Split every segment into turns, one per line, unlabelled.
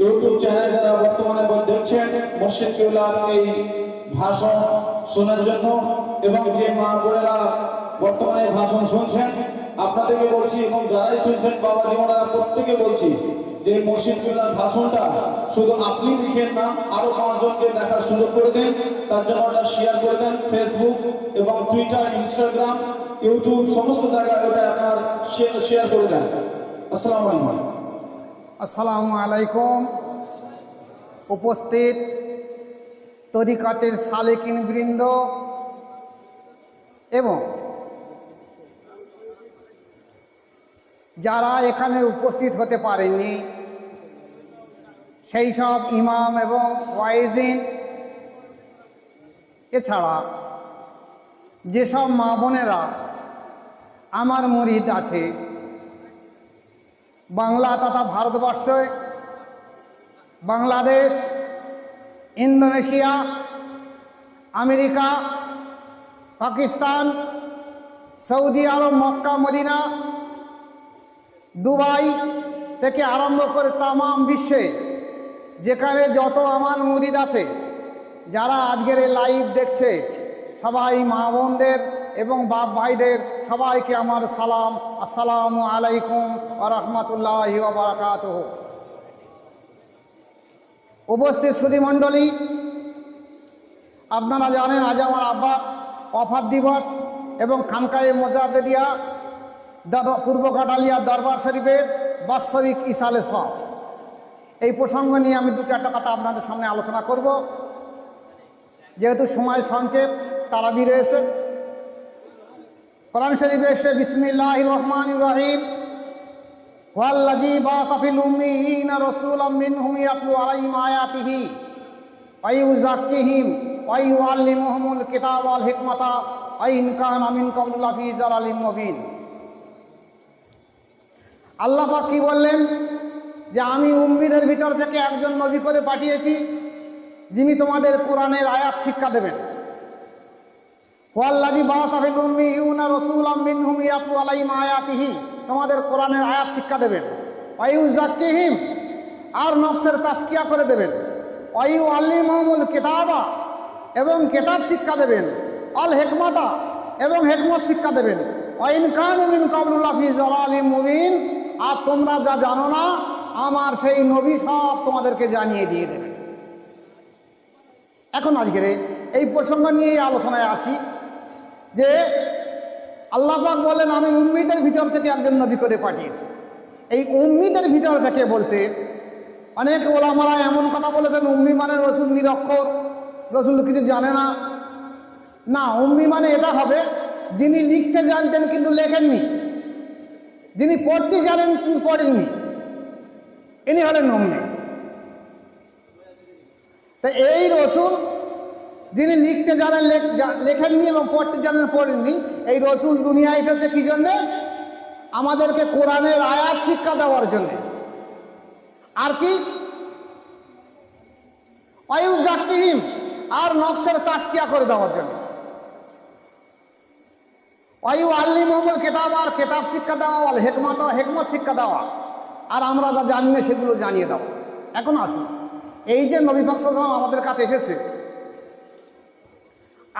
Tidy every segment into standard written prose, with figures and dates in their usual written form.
YouTube channel যারা বর্তমানে দেখছেন মসজিদ কেবলার এই ভাষণ শোনার জন্য, এবং যে মা বোনেরা বর্তমানে ভাষণ শুনছেন আপনাদেরকে বলছি, এবং যারাই শুনছেন বাবা জীবনেরা প্রত্যেকে বলছি যে মসজিদ কেবলার ভাষণটা শুধু আপনি দেখেন না, আরো 5 জনকে দেখার সুযোগ করে দেন। তার জন্য ওটা শেয়ার করে দেন ফেসবুক এবং টুইটার, ইনস্টাগ্রাম, ইউটিউব সমস্ত জায়গায় ওটা আপনার শেয়ার করে দেন। আসসালামু আলাইকুম।
আসসালামু আলাইকুম। উপস্থিত তরিকাতের সালেকিন বৃন্দ এবং যারা এখানে উপস্থিত হতে পারেননি সেই সব ইমাম এবং ওয়াইজিন, এছাড়া যেসব মা বোনেরা আমার মুরিদ আছে বাংলা তথা ভারতবর্ষে, Bangladesh, Indonesia, America, Pakistan, Saudi Arab, Mecca, Medina, Dubai থেকে আরম্ভ করে তামাম বিশ্বে যেখানে যত আমার মুরিদ আছে, যারা আজকের এই লাইভ দেখছে, সবাই মা বোনদের এবং বাপ ভাইদের সবাইকে আমার সালাম। আসসালামু আলাইকুম ওয়া রাহমাতুল্লাহি ওয়া বারাকাতুহু। উপস্থিত সুধীমণ্ডলী, আপনারা জানেন আজ আমার আব্বার ওয়াফাত দিবস এবং খানকায়ে মোজাদ্দেদিয়া পূর্ব কাটালিয়া দরবার শরীফের বাৎসরিক ইসালে সওয়াব। এই প্রসঙ্গ নিয়ে আমি দুটো একটা কথা আপনাদের সামনে আলোচনা করব। যেহেতু সময় সংক্ষেপ, তারাবি রয়েছে, কোরআন শরীফে এসে বিসমিল্লাহির রহমানির রহিম, ওয়াল্লাযী বা'আসা ফিল উম্মিয়িনা রাসূলাম মিনহুম ইয়াতলু আলাইহিম আয়াতিহি ওয়া ইউযাক্কিহিম ওয়া ইউআল্লিমুহুমুল কিতাবা ওয়াল হিকমাতা ওয়া ইন কানা মিন ক্বাবলু লাফি যালালিম মুবিন। আল্লাহ পাক কি বললেন? যে আমি উম্মীদের ভিতর থেকে একজন নবী করে পাঠিয়েছি, যিনি তোমাদের কোরআনের আয়াত শিক্ষা দেবেন। ওয়াল্লাযী বা'আসা ফিল উম্মিয়িনা রাসূলাম মিনহুম ইয়াতলু আলাইহিম আয়াতিহি, তোমাদের কোরআনের আয়াত শিক্ষা দেবেন। ওয়া ইউযাক্কিহিম, আর নফসের তাজকিয়া করে দেবেন। ওয়া ইউআল্লিমুহুমুল কিতাবা, এবং কিতাব শিক্ষা দেবেন। আল হিকমাতা, এবং হিকমত শিক্ষা দেবেন। ওয়া ইন কানু মিন ক্বাবলু লাফি যালালিম মুবিন, আর তোমরা যা জানো না আমার সেই নবী সব তোমাদেরকে জানিয়ে দিয়ে দেবে। এখন আজকের এই প্রসঙ্গ নিয়ে আলোচনায় আসি যে আল্লাহ পাক বলেন আমি উম্মীদের ভিতর থেকে একজন নবী করে পাঠিয়েছি। এই উম্মীদের ভিতর থেকে বলতে অনেক ওলামারা এমন কথা বলেছেন উম্মী মানে রসুল নিরক্ষর, রসুল কিছু জানে না। না, উম্মী মানে এটা হবে যিনি লিখতে জানতেন কিন্তু লেখেননি, যিনি পড়তে জানেন কিন্তু পড়েননি, ইনি হলেন উম্মী। তা এই রসুল যিনি লিখতে জানেন লেখেননি এবং পড়তে জানেন পড়েননি, এই রসুল দুনিয়ায় এসেছে কি জন্যে? আমাদেরকে কোরআনের আয়াত শিক্ষা দেওয়ার জন্যে। আর কি? ওয়া ইউযাক্কিহিম, আর নফসের তাজকিয়া করে দেওয়ার জন্য। ওয়া ইউআল্লিমুহুমুল কিতাবা, আর কিতাব শিক্ষা দেওয়া, ওয়াল হিকমাতা, হিকমত শিক্ষা দেওয়া, আর আমরা যা জানি না সেগুলো জানিয়ে দেওয়া। এখন আসুন, এই যে নবী পাক সাল্লাল্লাহু আলাইহি ওয়াসাল্লাম আমাদের কাছে এসেছে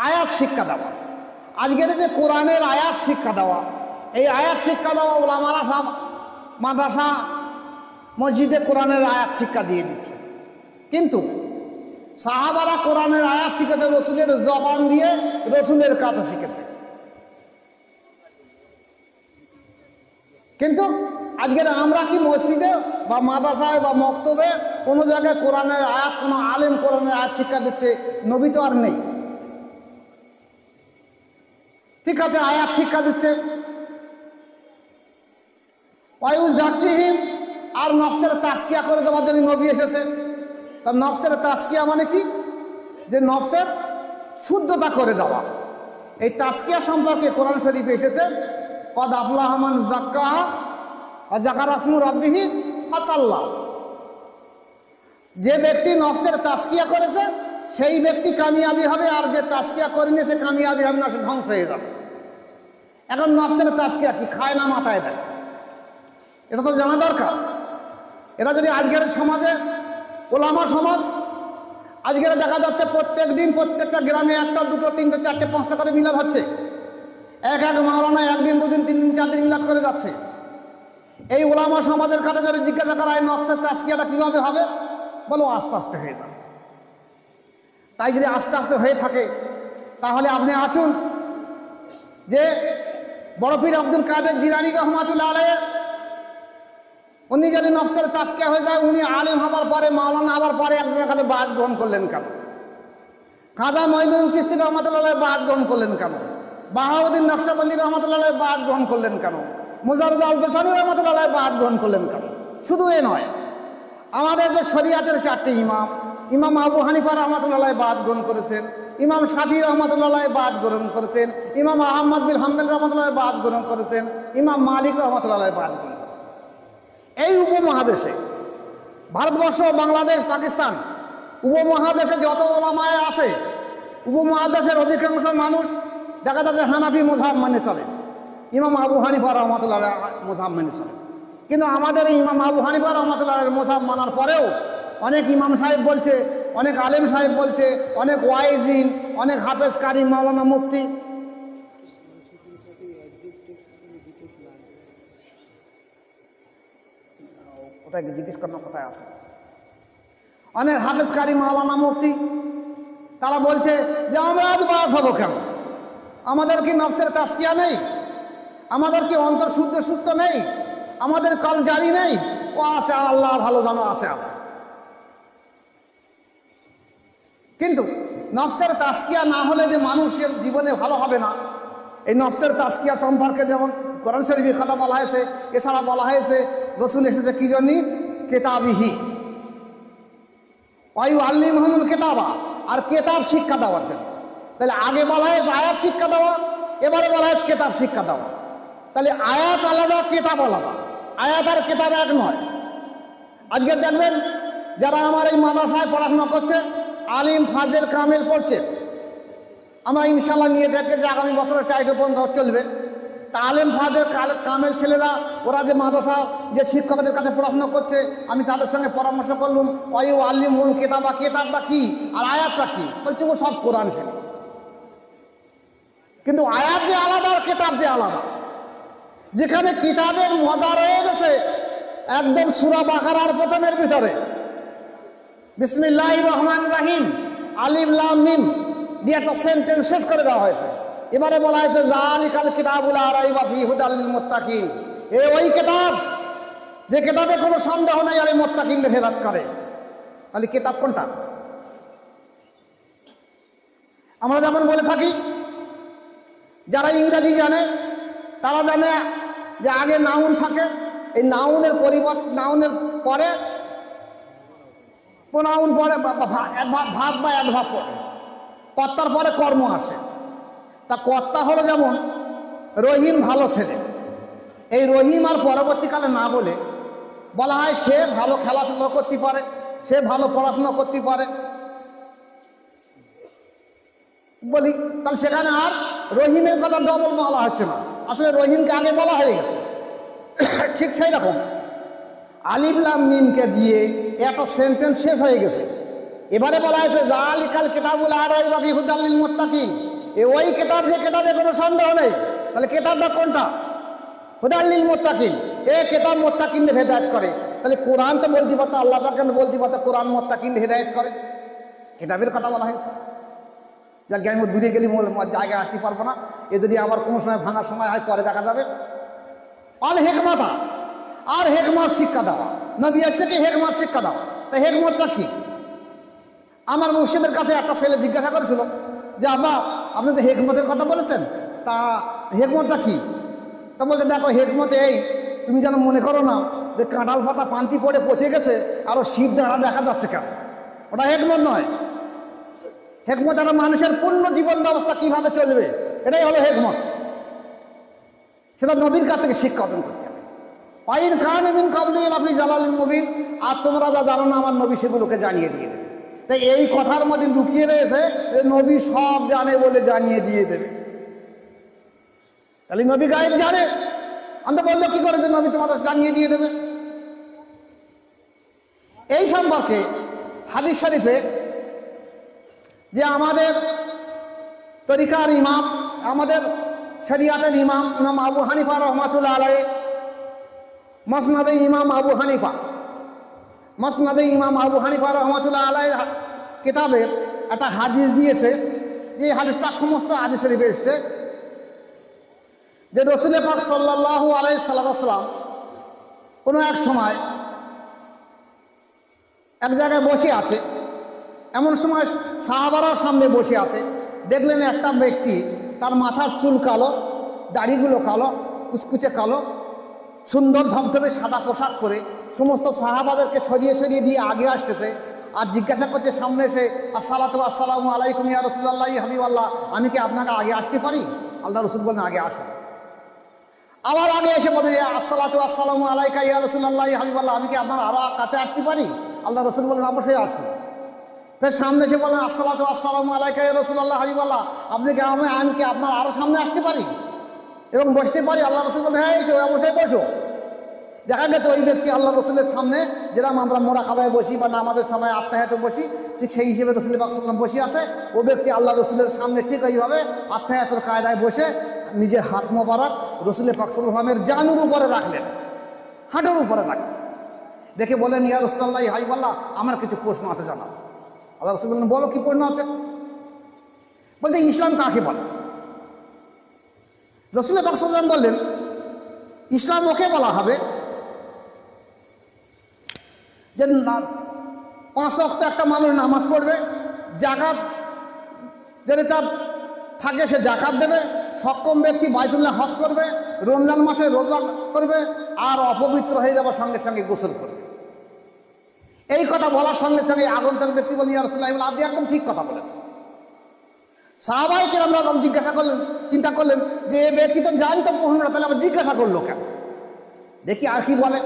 আয়াত শিক্ষা দেওয়া, আজকের যে কোরআনের আয়াত শিক্ষা দেওয়া, এই আয়াত শিক্ষা দেওয়া ওলামারা সব মাদ্রাসা মসজিদে কোরআনের আয়াত শিক্ষা দিয়ে দিচ্ছে। কিন্তু সাহাবারা কোরআনের আয়াত শিখেছে রসুলের জবান দিয়ে, রসুলের কাছে শিখেছে। কিন্তু আজকের আমরা কি মসজিদে বা মাদ্রাসায় বা মক্তবে কোনো জায়গায় কোরআনের আয়াত, কোনো আলেম কোরআনের আয়াত শিক্ষা দিচ্ছে? নবী তো আর নেই, ঠিক আছে, আয়াত শিক্ষা দিচ্ছে। ওয়া ইউযাক্কিহিম, আর নফসের তাজকিয়া করে দেওয়ার জন্য নবী এসেছে। তার নফসের তাজকিয়া মানে কি? যে নফসের শুদ্ধতা করে দেওয়া। এই তাজকিয়া সম্পর্কে কোরআন শরীফে এসেছে কদ আফলাহা মান যাক্কাহা ওয়া যাকারা ইসমা রাব্বিহি ফাসাল্লা। যে ব্যক্তি নফসের তাজকিয়া করেছে সেই ব্যক্তি কামিয়াবি হবে, আর যে তাজকিয়া করেনি সে কামিয়াবি হবে না, সে ধ্বংস হয়ে যাবে। এখন নফসের তাজকিয়া কি? খায় না মাথায় দেয়? এটা তো জানা দরকার। এরা যদি আজকের সমাজে ওলামা সমাজ আজকের দেখা যাচ্ছে প্রত্যেক দিন প্রত্যেকটা গ্রামে একটা দুটো তিনটে চারটে পাঁচটা করে মিলাদ হচ্ছে, এক এক মাওলানা একদিন দুদিন তিন দিন চার দিন মিলাদ করে যাচ্ছে। এই ওলামা সমাজের কাছে যদি জিজ্ঞাসা করা হয় নফসের তাজকিয়াটা কীভাবে হবে, বলো আস্তে আস্তে হয়ে যাবে। তাই যদি আস্তে আস্তে হয়ে থাকে তাহলে আপনি আসুন যে বড় পীর আব্দুল কাদের জিলানী রহমাতুল্লাহ আলাইহি উনি যদি নফসের তাজকিয়া হয়ে যায়, উনি আলেম হবার পরে মাওলানা হবার পরে একজনের কাছে বাদ গ্রহণ করলেন কেন? খাজা মঈনুদ্দিন চিশতি রহমাতুল্লাহ আলাইহি বাদ গ্রহণ করলেন কেন? বাহাউদ্দিন নকশবন্দি রহমাতুল্লাহ আলাইহি বাদ গ্রহণ করলেন কেন? মুজাররদ আল বেসানি রহমাতুল্লাহ আলাইহি বাদ গ্রহণ করলেন কেন? শুধু এ নয়, আমাদের যে শরিয়াতের চারটি ইমাম, ইমাম আবু হানিফা রহমাতুল্লাহ আলাইহি বাদ গ্রহণ করেছেন, ইমাম শাফি রহমাতুল্লাহ আলাইহি বাদ গ্রহণ করেছেন, ইমাম আহমদ বিন হাম্বল রহমাতুল্লাহ আলাইহি বাদ গ্রহণ করেছেন, ইমাম মালিক রহমাতুল্লাহ আলাইহি বাদ গ্রহণ করেছেন। এই উপমহাদেশে ভারতবর্ষ, বাংলাদেশ, পাকিস্তান উপমহাদেশে যত ওলামায়ে আছে, উপমহাদেশের অধিকাংশ মানুষ দেখা যাচ্ছে হানাফি মুযহাব মেনে চলে, ইমাম আবু হানিফা রহমাতুল্লাহ আলাইহি মুযহাব মেনে চলে। কিন্তু আমাদের এই ইমাম আবু হানিফা রহমাতুল্লাহ আলাইহি মুযহাব মানার পরেও অনেক ইমাম সাহেব বলছে, অনেক আলেম সাহেব বলছে, অনেক ওয়াইজিন, অনেক হাফেজ কারি, মাওলানা মুফতি, কোথায় জিজ্ঞেস করার কোথায় আছে, অনেক হাফেজ কারি, মাওলানা মুফতি, তারা বলছে যে আমরা আজ বাদ হবো কেন? আমাদের কি নফসের তাজকিয়া নেই? আমাদের কি অন্তর শুদ্ধ সুস্থ নেই? আমাদের কাল জারি নেই? ও আছে, আল্লাহ ভালো জানো, আছে আছে। কিন্তু নফসের তাজকিয়া না হলে যে মানুষের জীবনে ভালো হবে না, এই নফসের তাজকিয়া সম্পর্কে যেমন কোরআন শরীফে কথা বলা হয়েছে, এছাড়া বলা হয়েছে রসুল এসেছে কি জন্য? কেতাবিহি ওয়ায়ু আল্লিমহুমুল কেতাবা, আর কেতাব শিক্ষা দেওয়ার জন্য। তাহলে আগে বলা হয়েছে আয়াত শিক্ষা দেওয়া, এবারে বলা হয়েছে কেতাব শিক্ষা দেওয়া। তাহলে আয়াত আলাদা, কেতাব আলাদা, আয়াত আর কেতাব এক নয়। আজকে দেখবেন যারা আমার এই মাদ্রাসায় পড়াশোনা করছে, আলিম ফাজেল কামেল পড়ছে, আমরা ইনশাল্লাহ নিয়ে দেখে যে আগামী বছরের টাইটেল পর্যন্ত চলবে। তা আলেম ফাজেল কামেল ছেলেরা, ওরা যে মাদ্রাসা যে শিক্ষকদের কাছে পড়াশোনা করছে, আমি তাদের সঙ্গে পরামর্শ করলাম, ওয়ায়ু আল্লিমুল কেতাবা, কেতাবটা কি আর আয়াতটা কি? বলছে ও সব কোরআন শরীফ। কিন্তু আয়াত যে আলাদা আর কেতাব যে আলাদা। যেখানে কিতাবের মজা রয়ে গেছে একদম সূরা বাকারার প্রথমের ভিতরে, বিসমিল্লাহির রহমানির রহিম, আলিফ লাম মিম দিয়ে একটা সেন্টেন্স শেষ করে দেওয়া হয়েছে। এবারে বলা হয়েছে যালিকাল কিতাবুল লা রাইবা ফীহি হুদাল লিল মুত্তাকিন, ওই কিতাব যে কিতাবে কোনো সন্দেহ নাই আর মুত্তাকিনদের হেদায়েত করে। তাহলে কিতাব কোনটা? আমরা যেমন বলে থাকি, যারা ইংরেজি জানে তারা জানে যে আগে নাউন থাকে, এই নাউনের পরিবর্তে নাউনের পরে প্রোনাউন পরে ভাব বা অ্যাডভার্ব পড়ে, কর্তার পরে কর্ম আসে। তা কর্তা হলো যেমন রহিম ভালো ছেলে, এই রহিম আর পরবর্তীকালে না বলে বলা হয় সে ভালো খেলাধুলা করতে পারে, সে ভালো পড়াশোনা করতে পারে বলি, তাহলে সেখানে আর রহিমের কথা ডবল বলা হচ্ছে না, আসলে রহিমকে আগে বলা হয়ে গেছে। ঠিক সেই রকম আলিফ লাম মিমকে দিয়ে একটা সেন্টেন্স শেষ হয়ে গেছে। এবারে বলা হয়েছে যালিকাল কিতাবুল লা রাইবা ফীহি হুদাল লিল মুত্তাকিন, ওই কিতাব যে কিতাবে কোনো সন্দেহ নেই। তাহলে কিতাবটা কোনটা? হুদাল লিল মুত্তাকিন, কিতাব মুত্তাকিনদের হেদায়েত করে। তাহলে কোরআন তো বলতে পারতো, আল্লাহ পাক কেন বলতে পারতো কোরআন মুত্তাকিনদের হেদায়েত করে? কিতাবের কথা বলা হয়েছে। যাকে আমি দূরে গেলে জায়গায় আসতে পারবো না, এ যদি আবার কোনো সময় ভাঙার সময় হয় পরে দেখা যাবে। আল হেকমাতা, আর হেকমত শিক্ষা দেওয়া, নবী এসে কি হেকমত শিক্ষা দেওয়া। তা হেকমতটা কি? আমার মুর্শিদের কাছে একটা ছেলে জিজ্ঞাসা করেছিল যে আব্বা আপনি তো হেকমতের কথা বলেছেন, তা হেকমতটা কি? তা বলছে দেখো হেকমত এই, তুমি যেন মনে করো না যে কাঁঠাল পাতা পান্তি পড়ে পচে গেছে আরও শীত দাঁড়া দেখা যাচ্ছে কেন, ওটা হেকমত নয়। হেকমত একটা মানুষের পূর্ণ জীবন ব্যবস্থা কিভাবে চলবে, এটাই হলো হেকমত। সেটা নবীর কাছ থেকে শিক্ষা অর্জন করতে হবে। আইন খান মিন কাবলি আপনি জালালিল মুবিন, আর তোমরা যা জানো না আমার নবী সেগুলোকে জানিয়ে দিয়ে দেবে। তাই এই কথার মধ্যে লুকিয়ে রয়েছে যে নবী সব জানে বলে জানিয়ে দিয়ে দেবে। তাহলে নবী গায়েব জানে, আমি তো বললো কি করে যে নবী তোমাদের জানিয়ে দিয়ে দেবে? এই সম্পর্কে হাদিস শরীফে যে আমাদের তরিকার ইমাম, আমাদের শরিয়াতের ইমাম, ইমাম আবু হানিফা রহমাতুল্লাহ আলাইহি মসনাদে ইমাম আবু হানিফা রহমাতুল্লাহ আলাইহির কিতাবে একটা হাদিস দিয়েছে, যে হাদিসটা সমস্ত হাদিস শরীফে এসেছে, যে রসুল পাক সাল্লাল্লাহু আলাইহি সাল্লাম কোনো এক সময় এক জায়গায় বসে আছে, এমন সময় সাহাবারাও সামনে বসে আছে, দেখলেন একটা ব্যক্তি, তার মাথার চুল কালো, দাড়িগুলো কালো, কুচকুচে কালো, সুন্দর ধবধবে সাদা পোশাক পরে সমস্ত সাহাবাদেরকে সরিয়ে সরিয়ে দিয়ে আগে আসতেছে, আর জিজ্ঞাসা করছে সামনে এসে, আসসালামু আলাইকুম ইয়া রাসূলুল্লাহ হাবিবাল্লাহ, আমি কি আপনাকে আগে আসতে পারি? আল্লাহ রসুল বলেন আগে আসুন। আবার আগে এসে বলে আসসালামু আলাইকা ইয়া রাসূলুল্লাহ হাবিবাল্লাহ, আমি কি আপনার আরো কাছে আসতে পারি? আল্লাহ রসুল বলেন অবশ্যই আসুন। ফের সামনে এসে বলেন আসসালামু আলাইকা ইয়া রাসূলুল্লাহ হাবিবাল্লাহ, আমি কি আপনার আরো সামনে আসতে পারি এবং বসতে পারি? আল্লাহ রসুল বলেন হ্যাঁ এসো, অবশ্যই বসো। দেখা গেছে ওই ব্যক্তি আল্লাহ রসুলের সামনে যেরকম আমরা মোরা খাবায় বসি বা নামাজের সময় আত্মাহাতে বসি, ঠিক সেই হিসেবে রসুল পাক সাল্লাম বসে আছে। ও ব্যক্তি আল্লাহ রসুলের সামনে ঠিক এইভাবে আত্মাহাতের কায়দায় বসে নিজের হাত মোবারক রসুল পাক সাল্লামের জানুর উপরে রাখলেন, হাঁটুর উপরে রাখলেন। দেখে বলেন ইয়া রাসূলুল্লাহ হাবিবাল্লাহ, আমার কিছু প্রশ্ন আছে জানা। আল্লাহ রসুল বললেন বলো কি প্রশ্ন আছে? বলতে ইসলাম কাকে বলে? রসুল পাক সাল্লাম বললেন ইসলাম ওকে বলা হবে যে 5 ওয়াক্ত একটা মানুষ নামাজ পড়বে, জাকাত যদি তার থাকে সে জাকাত দেবে, সক্ষম ব্যক্তি বাইতুল্লাহ হজ করবে, রমজান মাসে রোজা করবে, আর অপবিত্র হয়ে যাবার সঙ্গে সঙ্গে গোসল করবে। এই কথা বলার সঙ্গে সঙ্গে আগন্তুক ব্যক্তি বলি ইয়া রাসূলুল্লাহ, আপনি একদম ঠিক কথা বলেছেন। সাহাবায়ে কেরামরা জিজ্ঞাসা করলেন, চিন্তা করলেন যে এই ব্যক্তি তো জানতো প্রশ্নটা, তাহলে আবার জিজ্ঞাসা করলো কেন? দেখি আর কি বলে।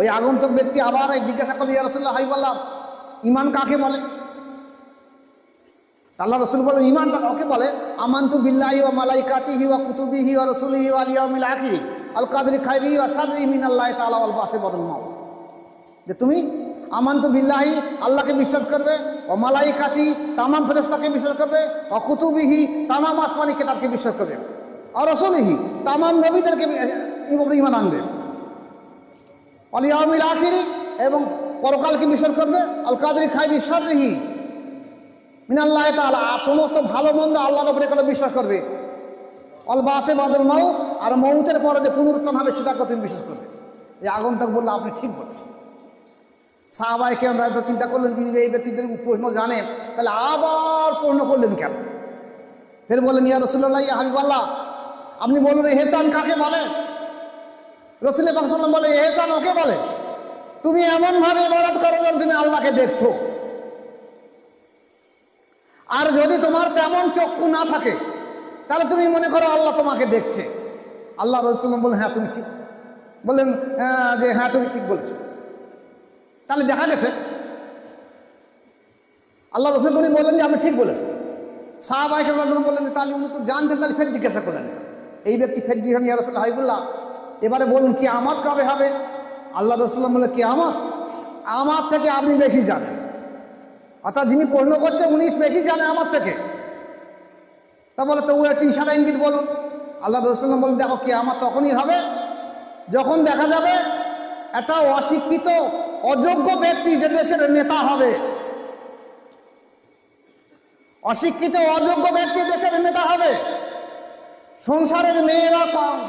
ওই আগন্তুক ব্যক্তি আবার জিজ্ঞাসা করলেন ইয়া রাসূলুল্লাহ হাবিবাল্লাহ, ঈমান কাকে বলে? আল্লাহ রসুল বলেন ঈমান কাকে বলে? আমানতু বিল্লাহি ওয়া মালাইকাতিহি ওয়া কুতুবিহি ওয়া রাসূলিহি ওয়াল ইয়াউমিল আখির আল কাদরি খাইরিহি ওয়া শাররিহি মিনাল্লাহি তাআলা ওয়াল বাসি বাদাল মাউত। যে তুমি আমানতু বিল্লাহি, আল্লাহকে বিশ্বাস করবে, ও মালাইকাতি, তামাম ফেরেশতাকে বিশ্বাস করবে, ও কুতুবিহি, তামাম আসমানি কিতাবকে বিশ্বাস করবে, আর রাসূলিহি, তামাম নবীদেরকে ঈমান আনবে, ওয়াল ইয়াউমিল আখির, এবং পরকালকে বিশ্বাস করবে, আল কাদরি খাইরি শাররিহি মিনাল্লাহি তাআলা, সমস্ত ভালো মন্দ আল্লাহর উপরে কোনো বিশ্বাস করবে, অল বাসে বাদল মাউত, আর মৌতের পরে যে পুনরুত্থান হবে সেটাকে তুমি বিশ্বাস করবে। এই আগন্তুক বললো আপনি ঠিক বলেছেন। সাহাবায়ে কেরামরা তো চিন্তা করলেন যিনি এই ব্যক্তিদের প্রশ্ন জানেন, তাহলে আবার প্রশ্ন করলেন কেন? ফের বললেন ইয়া রাসূলুল্লাহ ইয়া হাবিবাল্লাহ, আপনি বলুন ইহসান কাকে বলে? রাসূল পাক সাল্লাল্লাহু আলাইহি ওয়াসাল্লাম বলে ইহসান ওকে বলে তুমি এমনভাবে ইবাদত করো যেন তুমি আল্লাহকে দেখছো। আর যদি তোমার তেমন চক্ষু না থাকে তাহলে তুমি মনে করো আল্লাহ তোমাকে দেখছে। আল্লাহ রাসূল বললেন হ্যাঁ তুমি ঠিক বললেন, যে হ্যাঁ তুমি ঠিক বলছো। তাহলে দেখা গেছে আল্লাহ রসুল উনি বললেন যে আপনি ঠিক বলেছেন। সাহাবায়ে কেরাম বললেন যে তাহলে উনি তো জানতেন, তাহলে ফের জিজ্ঞাসা করলেন। এই ব্যক্তি ফের জিজ্ঞাসা ইয়া রাসূলুল্লাহ হাবিবুল্লাহ, এবারে বলুন কিয়ামত কবে হবে? আল্লাহ রসুল বললেন কিয়ামত আমার থেকে আপনি বেশি জানেন। অর্থাৎ যিনি প্রশ্ন করছে উনি বেশি জানে আমার থেকে। তা বলে তো ও একটু ইশারা ইঙ্গিত বলুন। আল্লাহ রসুল বললেন দেখো কিয়ামত তখনই হবে যখন দেখা যাবে একটা অশিক্ষিত অযোগ্য ব্যক্তি যে দেশের নেতা হবে, অশিক্ষিত অযোগ্য ব্যক্তি দেশের নেতা হবে, সংসারের মেয়েরা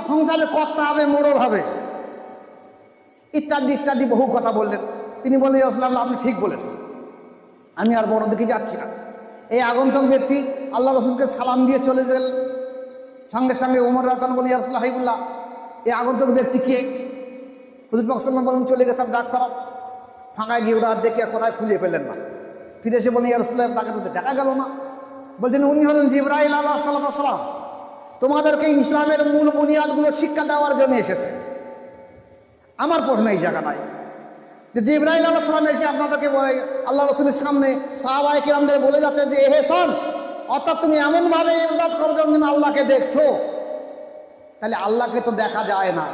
সংসারের কর্তা হবে, মোড়ল হবে, ইত্যাদি ইত্যাদি বহু কথা বললেন। তিনি বললেন ইয়া রাসূলুল্লাহ আপনি ঠিক বলেছেন, আমি আর বড় দিকে যাচ্ছি না। এই আগন্তুক ব্যক্তি আল্লাহ রসুলকে সালাম দিয়ে চলে গেলেন। সঙ্গে সঙ্গে ওমর রাদিয়াল্লাহু বলি ইয়া রাসূলুল্লাহ হাবিবুল্লাহ, এই আগন্তুক ব্যক্তি কে? হুজুর পাক সাল্লাল্লাহু আলাইহি ওয়াসাল্লাম বলেন চলে গেছে, ডাক করা। ফাঁকায় গিয়ে ওরা দেখে কোথায় খুঁজে পেলেন না। ফিরে এসে বলেন ইয়া রাসূলুল্লাহ তাকে তো দেখা গেল না। বলছেন উনি হলেন জিবরাইল আলাইহিস সালাম, তোমাদেরকে ইসলামের মূল বুনিয়াদগুলো শিক্ষা দেওয়ার জন্য এসেছে। আমার প্রশ্ন এই জায়গা নাই যে জিবরাইল আলাইহিস সালাম এসে আপনাদেরকে বলে আল্লাহ রসুলের সামনে সাহাবায়ে কিরামদের বলে যাচ্ছে যে এহসান, অর্থাৎ তুমি এমনভাবে ইবাদত করো যেন তুমি আল্লাহকে দেখছো। তাহলে আল্লাহকে তো দেখা যায় না,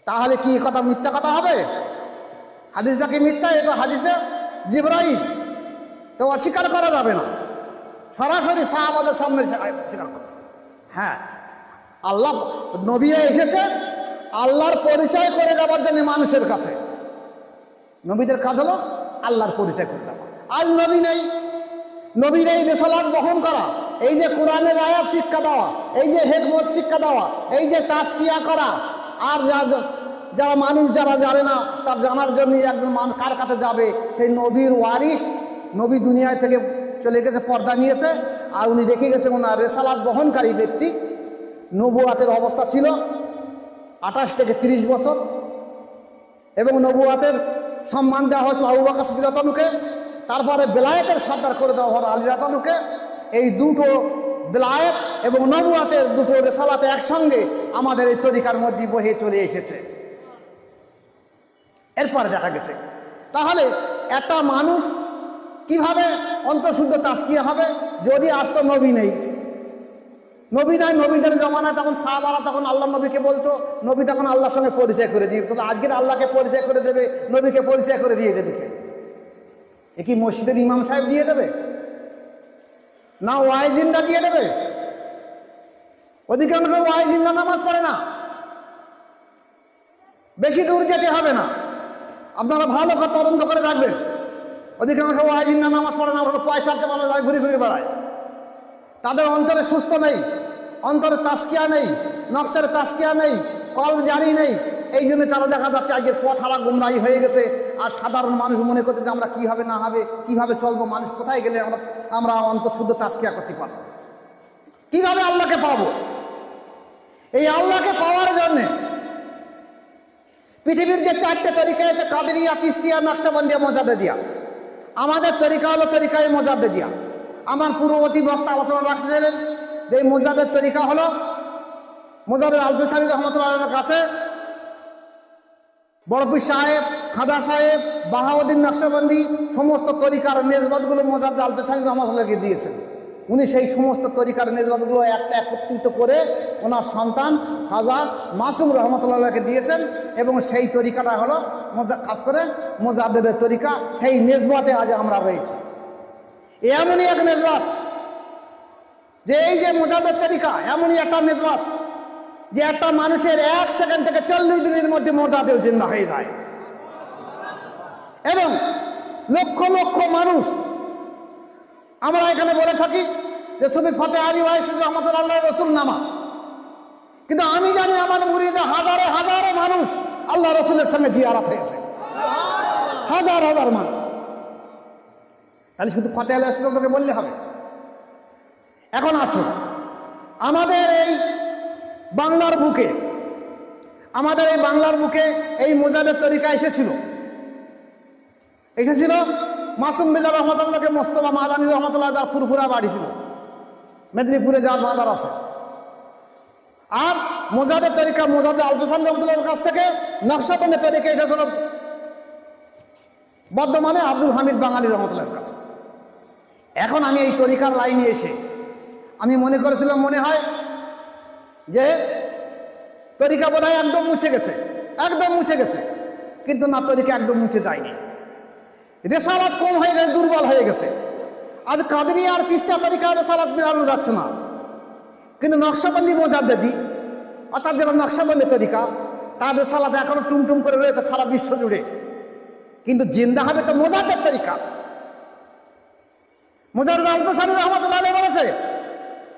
তাহলে কি কথা মিথ্যা কথা হবে? হাদিসটাকে মিথ্যা, এ তো হাদিসে জিবরাইল, তো অস্বীকার করা যাবে না। সরাসরি সাহাবাদের সামনে স্বীকার করছে। হ্যাঁ, আল্লাহ নবী এসেছে আল্লাহর পরিচয় করে দেওয়ার জন্য মানুষের কাছে। নবীদের কাজ হলো আল্লাহর পরিচয় করে দেওয়া। আজ নবী নেই, নবীর এই রিসালাত বহন করা, এই যে কোরআনের আয়াত শিক্ষা দেওয়া, এই যে হিকমত শিক্ষা দেওয়া, এই যে তাসকিয়া করা, আর যারা মানুষ যারা জানে না তার জানার জন্য একজন মানুষ কার কাছে যাবে, সেই নবীর ওয়ারিস। নবী দুনিয়ায় থেকে চলে গেছে, পর্দা নিয়েছে, আর উনি রেখে গেছে ওনার রেসালাত বহনকারী ব্যক্তি। নবুয়াতের অবস্থা ছিল 28 থেকে 30 বছর, এবং নবুয়াতের সম্মান দেওয়া হয়েছিল আবু বকর সিদ্দিক রাদিয়াল্লাহু আনহুকে, তারপরে বেলায়েতের সর্দার করে দেওয়া হলো আলী রাদিয়াল্লাহু আনহুকে। এই দুটো বেলায়েত এবং নবুয়াতের দুটো রেসালাতে একসঙ্গে আমাদের এই তরিকার মধ্যে বহে চলে এসেছে। এরপরে দেখা গেছে তাহলে একটা মানুষ কিভাবে অন্তঃশুদ্ধ তাসকিয়া হবে যদি আসতো নবী নেই। নবী নাই, নবীদের জমানায় তখন সাহাবারা তখন আল্লাহ নবীকে বলতো, নবী তখন আল্লাহর সঙ্গে পরিচয় করে দিয়ে, তাহলে আজকের আল্লাহকে পরিচয় করে দেবে, নবীকে পরিচয় করে দিয়ে দেবে কে? এ কি মসজিদের ইমাম সাহেব দিয়ে দেবে, না ওয়াইজিনরা দিয়ে দেবে? অধিকাংশ ওয়াইজিনরা নামাজ পড়ে না, বেশি দূর যেতে হবে না, আপনারা ভালো করে তদন্ত করে রাখবেন। অধিকাংশ ওয়াইজিনরা নামাজ পড়ে না, ওরা পয়সাতে মানুষ ঘুরে ঘুরে বেড়ায়। তাদের অন্তরে সুস্থ নেই, অন্তরে তাসকিয়া নেই, নফসের তাসকিয়া নেই, কলব জারি নেই। এই জন্য তারা দেখা যাচ্ছে আজকের পথ হারা গুমরাহি হয়ে গেছে। আর সাধারণ মানুষ মনে করছে যে আমরা কী হবে না হবে, কীভাবে চলবো, মানুষ কোথায় গেলে আমরা অন্তঃশুদ্ধ তাসকিয়া করতে পারবো, কীভাবে আল্লাহকে পাবো। এই আল্লাহকে পাওয়ার জন্যে পৃথিবীর যে 4টে তরিকা আছে, কাদেরিয়া, চিশতিয়া, নকশবন্দিয়া, মোজাদ্দেদিয়া, আমাদের তরিকা হলো তরিকায় মোজাদ্দেদিয়া। আমার পূর্ববর্তী বক্তা আলোচনা রাখছিলেন যে এই মোজাদ্দেদ তরিকা হলো মোজাদ্দেদ আলবেসানি রহমতুল্লাহের কাছে বড় পীর সাহেব, খাজা সাহেব, বাহাউদ্দিন নকশবন্দি সমস্ত তরিকার নেজবতগুলো মোজাদ্দেদ আলবেসানি রহমতুল্লাহকে দিয়েছেন। উনি সেই সমস্ত তরিকার নেজবতগুলো একটা একত্রিত করে ওনার সন্তান খাজা মাসুম রহমতুল্লাহকে দিয়েছেন, এবং সেই তরিকাটা হলো কাজ করে মোজাদ্দেদের তরিকা। সেই নেজবতে আজ আমরা রয়েছি। এমনই এক নেজবত যে এই যে মোজাদ্দেদ তরিকা, এমনই একটা নেজবত যে একটা মানুষের 1 সেকেন্ড থেকে 40 দিনের মধ্যে মোজাদ্দেদ জিন্দা হয়ে যায়, এবং লক্ষ লক্ষ মানুষ। আমরা এখানে বলে থাকি যে সুফি ফতে আলী ওয়াইসি রহমতুল্লাহ রসুল নামা, কিন্তু আমি জানি আমার মুরিদে হাজারে হাজারে মানুষ আল্লাহ রসুলের সঙ্গে জিয়ারত হয়েছে, হাজার হাজার মানুষ। তাহলে শুধু ফতে আলী ওয়াইসিকে বললে হবে? এখন আসুন, আমাদের এই বাংলার বুকে, এই মোজাদ্দেদ তরিকা এসেছিল মাসুম বিল্লাহ রহমতুল্লাহকে মোস্তফা মাদানী রহমতুল্লাহ, যার ফুরফুরা বাড়ি ছিল, মেদিনীপুরে যার মাজার আছে। আর মোজাদ্দেদ তরিকা মোজাদ্দেদ আলবেসানি রহমতুল্লাহর কাছ থেকে নকশবন্দি তরিকা এটা ছিল বর্ধমানে আব্দুল হামিদ বাঙালি রহমতুল্লাহর কাছে। এখন আমি এই তরিকার লাইনে এসে আমি মনে করেছিলাম, মনে হয় যে তরিকা বোধহয় একদম মুছে গেছে, কিন্তু না, তরিকা একদম মুছে যায়নি। রেসালাত কম হয়ে গেছে, দুর্বল হয়ে গেছে। আজ কাদেরিয়া আর চিশতিয়া তরিকা রেসালাত মেলানো যাচ্ছে না, কিন্তু নকশবন্দি মোজাদ্দেদি অর্থাৎ যেটা নকশবন্দি তরিকা, তার রেসালাত এখনো টুমটুম করে রয়েছে সারা বিশ্ব জুড়ে। কিন্তু জিন্দা হবে তো মোজাদ্দেদ তরিকা। মোজাদ্দেদ আলবেসানি রহমতুল্লাহ আলাইহি বলেছে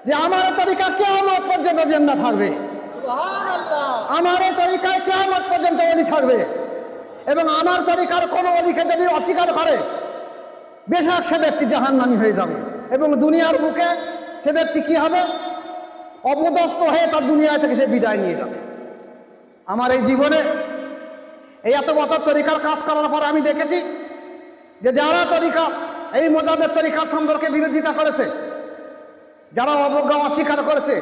যে আমার তরিকা কিয়ামত পর্যন্ত জিন্দা থাকবে, আমার তরিকায় কিয়ামত পর্যন্ত ওলি থাকবে, এবং আমার তরিকার কোনো অলিকে যদি অস্বীকার করে বেশক সে ব্যক্তি জাহান্নামী হয়ে যাবে, এবং দুনিয়ার বুকে সে ব্যক্তি কি হবে? অপদস্থ হয়ে তার দুনিয়া থেকে সে বিদায় নিয়ে যাবে। আমার এই জীবনে এই এত বছর তরিকার কাজ করার পর আমি দেখেছি যে যারা তরিকা এই মোজাদ্দেদ তরিকার সম্পর্কে বিরোধিতা করেছে, যারা অবজ্ঞা অস্বীকার করেছে,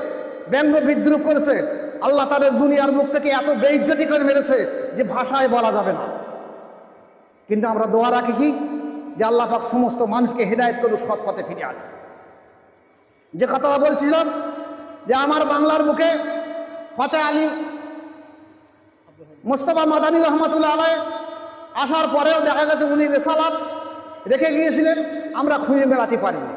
ব্যঙ্গ বিদ্রুপ করেছে, আল্লাহ তাদের দুনিয়ার মুখ থেকে এত বেইজ্জতি করে মেরেছে যে ভাষায় বলা যাবে না। কিন্তু আমরা দোয়া রাখি কি যে আল্লাহ পাক সমস্ত মানুষকে হেদায়েত করুক, সৎ পথে ফিরে আসুক। যে কথাটা বলছিলাম যে আমার বাংলার বুকে ফতে আলী, মোস্তফা মাদানী রহমতুল্লাহ আলাইহি আসার পরেও দেখা গেছে উনি রেসালাত রেখে গিয়েছিলেন, আমরা খুঁজে মেলাতে পারিনি।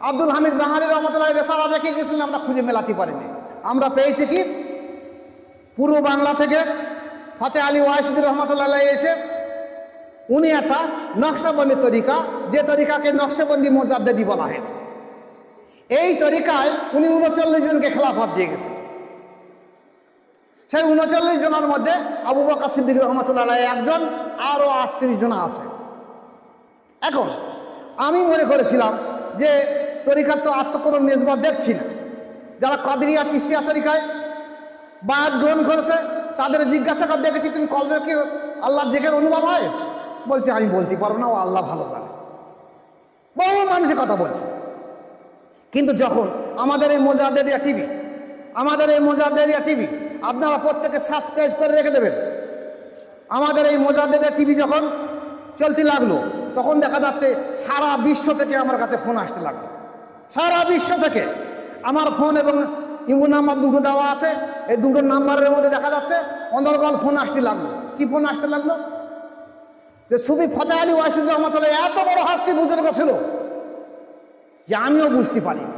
আব্দুল হামিদ বাঙালি রহমতুল্লাহ রেসালাত রেখে গিয়েছিলেন, আমরা খুঁজে মেলাতে পারিনি। আমরা পেয়েছি কি পূর্ব বাংলা থেকে ফতে আলী ওয়াইসিদি রহমতুল্লাহ এসে উনি একটা নকশবন্দি তরিকা, যে তরিকাকে নকশবন্দি মোজাদ্দেদি বলা হয়েছে, এই তরিকায় উনি 39 জনকে খেলাফত দিয়ে গেছেন। সেই 39 জনের মধ্যে আবু বকর সিদ্দিক রহমতুল্লাহ একজন, আরও 38 জন আছে। এখন আমি মনে করেছিলাম যে তরিকার তো আত্মকরণ নিসবত দেখছি না, যারা কাদরিয়া চিশতিয়া তরিকায় বায়াত গ্রহণ করেছে তাদের জিজ্ঞাসা করে দেখেছি, তুমি কলবে কি আল্লাহর জিকির অনুভব হয়? বলছে আমি বলতে পারবো না, ও আল্লাহ ভালো জানে। বহু মানুষের কথা বলছে। কিন্তু যখন আমাদের এই মোজাদ্দেদিয়া টিভি আপনারা প্রত্যেকে সাবস্ক্রাইব করে রেখে দেবেন, আমাদের এই মোজাদ্দেদিয়া টিভি যখন চলতে লাগলো তখন দেখা যাচ্ছে সারা বিশ্ব থেকে আমার কাছে ফোন আসতে লাগলো। সারা বিশ্ব থেকে আমার ফোন এবং ইমো নাম্বার দুটো দেওয়া আছে, এই দুটো নাম্বারের মধ্যে দেখা যাচ্ছে অনর্গল ফোন আসতে লাগলো। কি ফোন আসতে লাগলো? যে সুফি ফতে আলী ওয়াইসিদি রহমতুল্লাহ এত বড় হাস্তি বুজুর্গ ছিল যে আমিও বুঝতে পারিনি।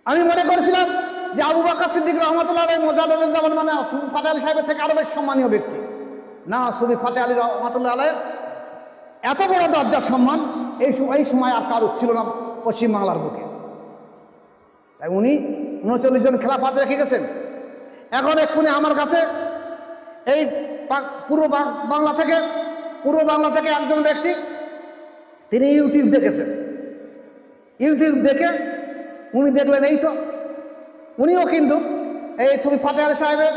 আমি মনে করেছিলাম যে আবু বকর সিদ্দিক রহমতুল্লাহ মোজাদ্দেদুজ্জামান মানে সুফি ফতে আলী সাহেবের থেকে আরো বেশ সম্মানীয় ব্যক্তি। না, সুফি ফতে আলী রহমতুল্লাহ আলাইহির এত বড় দরজার সম্মান এই সময় আর কারো ছিল না পশ্চিমবাংলার বুকে। তাই উনি 39 জন খেলাফত রেখে গেছেন। এখন এক্ষুনি আমার কাছে এই পূর্ব বাংলা থেকে একজন ব্যক্তি, তিনি ইউটিউব দেখেছেন। ইউটিউব দেখে উনি দেখলেন এই তো উনিও কিন্তু এই সুফি ফতে আলী সাহেবের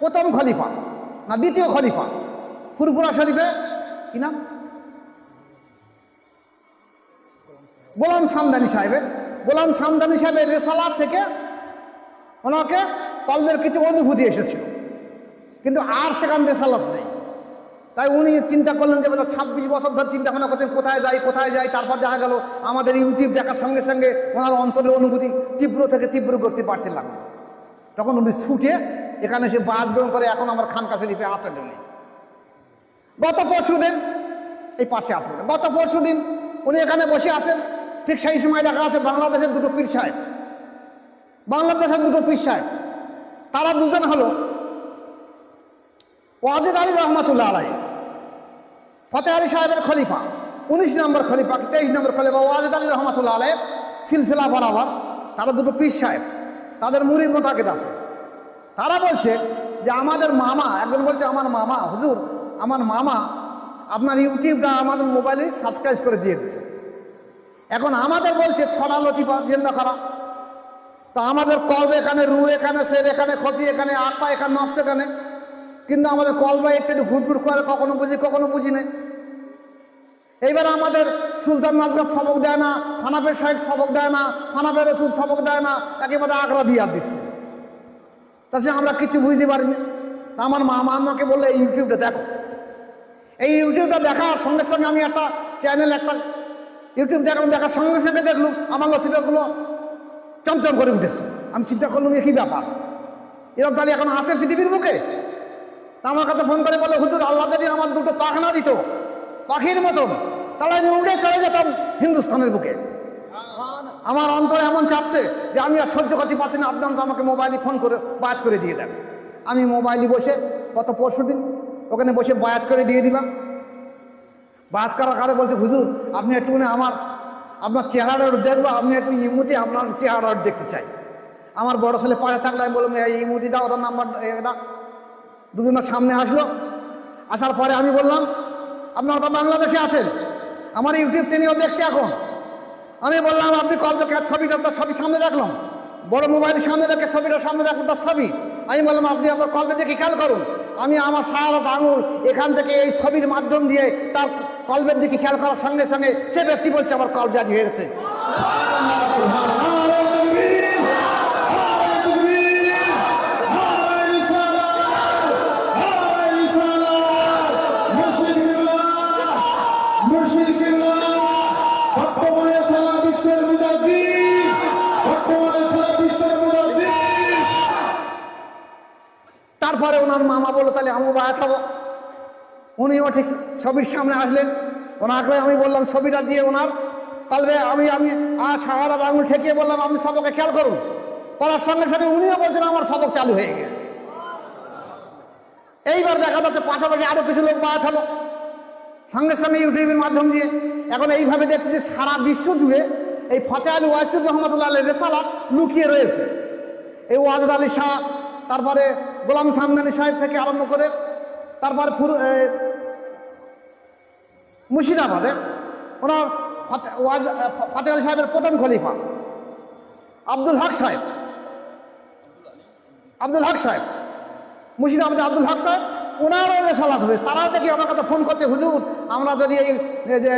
প্রথম খলিফা না দ্বিতীয় খলিফা ফুরফুরা শরীফে কি নাম, গোলাম সামদানি সাহেবের রেসালাত থেকে ওনাকে কলবের কিছু অনুভূতি এসেছিল, কিন্তু আর সেখানে রেসালাত নেই। তাই উনি চিন্তা করলেন যে 26 বছর ধরে চিন্তা ভাবনা করতেন কোথায় যাই। তারপর দেখা গেল আমাদের ইউটিউব দেখার সঙ্গে সঙ্গে ওনার অন্তরের অনুভূতি তীব্র থেকে তীব্র করতে পারতে লাগলো। তখন উনি ছুটে এখানে এসে বাদ গ্রহণ করে এখন আমার খানকা শরীফে আছেন উনি। গত পরশুদিন এই পাশে আছেন, গত পরশুদিন উনি এখানে বসে আছেন। ঠিক সেই সময় দেখা আছে বাংলাদেশের দুটো পীর সাহেব, তারা দুজন হলো ওয়াজিদ আলী রহমতুল্লাহ আলাইহি, ফতে আলী সাহেবের খলিফা, 19 নম্বর খলিফা 23 নম্বর খলিফা ওয়াজিদ আলী রহমতুল্লাহ আলাইহি সিলসিলা বরাবর। তারা দুটো পীর সাহেব, তাদের মুরিদ মোতাকিদ আছে। তারা বলছে যে আমাদের মামা, একজন বলছে আমার মামা হুজুর, আমার মামা আপনার ইউটিউবটা আমাদের মোবাইলে সাবস্ক্রাইব করে দিয়ে দিচ্ছে। এখন আমাদের বলছে ছড়া লতিফা জিন্দা করা, তো আমাদের কলব এখানে, রু এখানে, সের এখানে, খতি এখানে, আত্মা এখানে, নফস এখানে, কিন্তু আমাদের কলবা একটু ঘুটঘুট করে, কখনো বুঝি না। এইবার আমাদের সুলতান নাজগাত সবক দেয় না, ফানাফের সাহেব সবক দেয় না, ফানাফের রসুল সবক দেয় না, একেবারে আগ্রা দিয়ে দিচ্ছে। তাছাড়া আমরা কিছু বুঝতে পারিনি। আমার মামা আমাকে বললে এই ইউটিউবটা দেখো। এই ইউটিউবটা দেখার সঙ্গে সঙ্গে আমি একটা চ্যানেল, একটা ইউটিউব দেখার সঙ্গে সঙ্গে দেখলুম আমার লতিফাগুলো চমচম করে উঠেছে। আমি চিন্তা করলাম এ কী ব্যাপার, এরকম তাহলে এখন আছে পৃথিবীর মুখে। তা আমার কাছে ফোন করে বলে হুজুর আল্লাহ যদি আমার দুটো পাখনা দিত পাখির মতন, তাহলে আমি উড়ে চলে যেতাম হিন্দুস্তানের বুকে। আমার অন্তর এমন চাচ্ছে যে আমি আর সহ্য করতে পারছি না, আপনার আমাকে মোবাইলে ফোন করে বায়াত করে দিয়ে দেন। আমি মোবাইলে বসে গত পরশুদিন ওখানে বসে বায়াত করে দিয়ে দিলাম। বায়াত করার কারণে বলছে হুজুর আপনি একটুখানি আপনার চেহারাটা দেখবো, আপনি একটু ইমুতি আপনার চেহারাটা দেখতে চাই। আমার বড় ছেলে পাশে থাকলে আমি বললাম এই ইমুতি দাও, ওটার নাম্বার এটা। দুজনের সামনে আসলো, আসার পরে আমি বললাম আপনারা তো বাংলাদেশে আছেন, আমার ইউটিউব তিনিও দেখছে এখন। আমি বললাম আপনি কলবে ছবিটা, তার ছবি সামনে রাখলাম, বড় মোবাইলের সামনে রেখে ছবিটা সামনে রাখলাম, তার ছবি। আমি বললাম আপনি আপনার কলবে দেখে খেয়াল করুন। আমি আমার সারা আঙুল এখান থেকে এই ছবির মাধ্যম দিয়ে তার কলবের দিকে খেয়াল করার সঙ্গে সঙ্গে সে ব্যক্তি বলছে আমার কলব জারি হয়ে গেছে। তারপরে ওনার মামা বললো তাহলে আমিও বায়াত হবো। উনিও ঠিক ছবির সামনে আসলেন, ওনাকে আমি বললাম ছবিটা দিয়ে ওনার তাহলে আমি সারা আঙুল ঠেকিয়ে বললাম আপনি সবকে খেয়াল করুন। করার সঙ্গে সঙ্গে উনিও বলছেন আমার সবক চালু হয়ে গেছে। এইবার দেখা যাচ্ছে পাশাপাশি আরো কিছু লোক বায়াত হলো সঙ্গে সঙ্গে ইউটিউবের মাধ্যম দিয়ে। এখন এইভাবে দেখছি যে সারা বিশ্ব জুড়ে এই ফতেহ আলী ওয়াইসির রহমতুল্লাহ আলাইহির রিসালা লুকিয়ে রয়েছে। এই ওয়াজেদ আলী শাহ, তারপরে গোলাম সামদানি সাহেব থেকে আরম্ভ করে তারপরে মুর্শিদাবাদে ওনার ফতেহ আলী সাহেবের প্রথম খলিফা আব্দুল হক সাহেব, মুর্শিদাবাদে আব্দুল হক সাহেব, ওনারও রেসালাত হয়েছে। তারাও দেখি আমার কাছে ফোন করছে, হুজুর আমরা যদি এই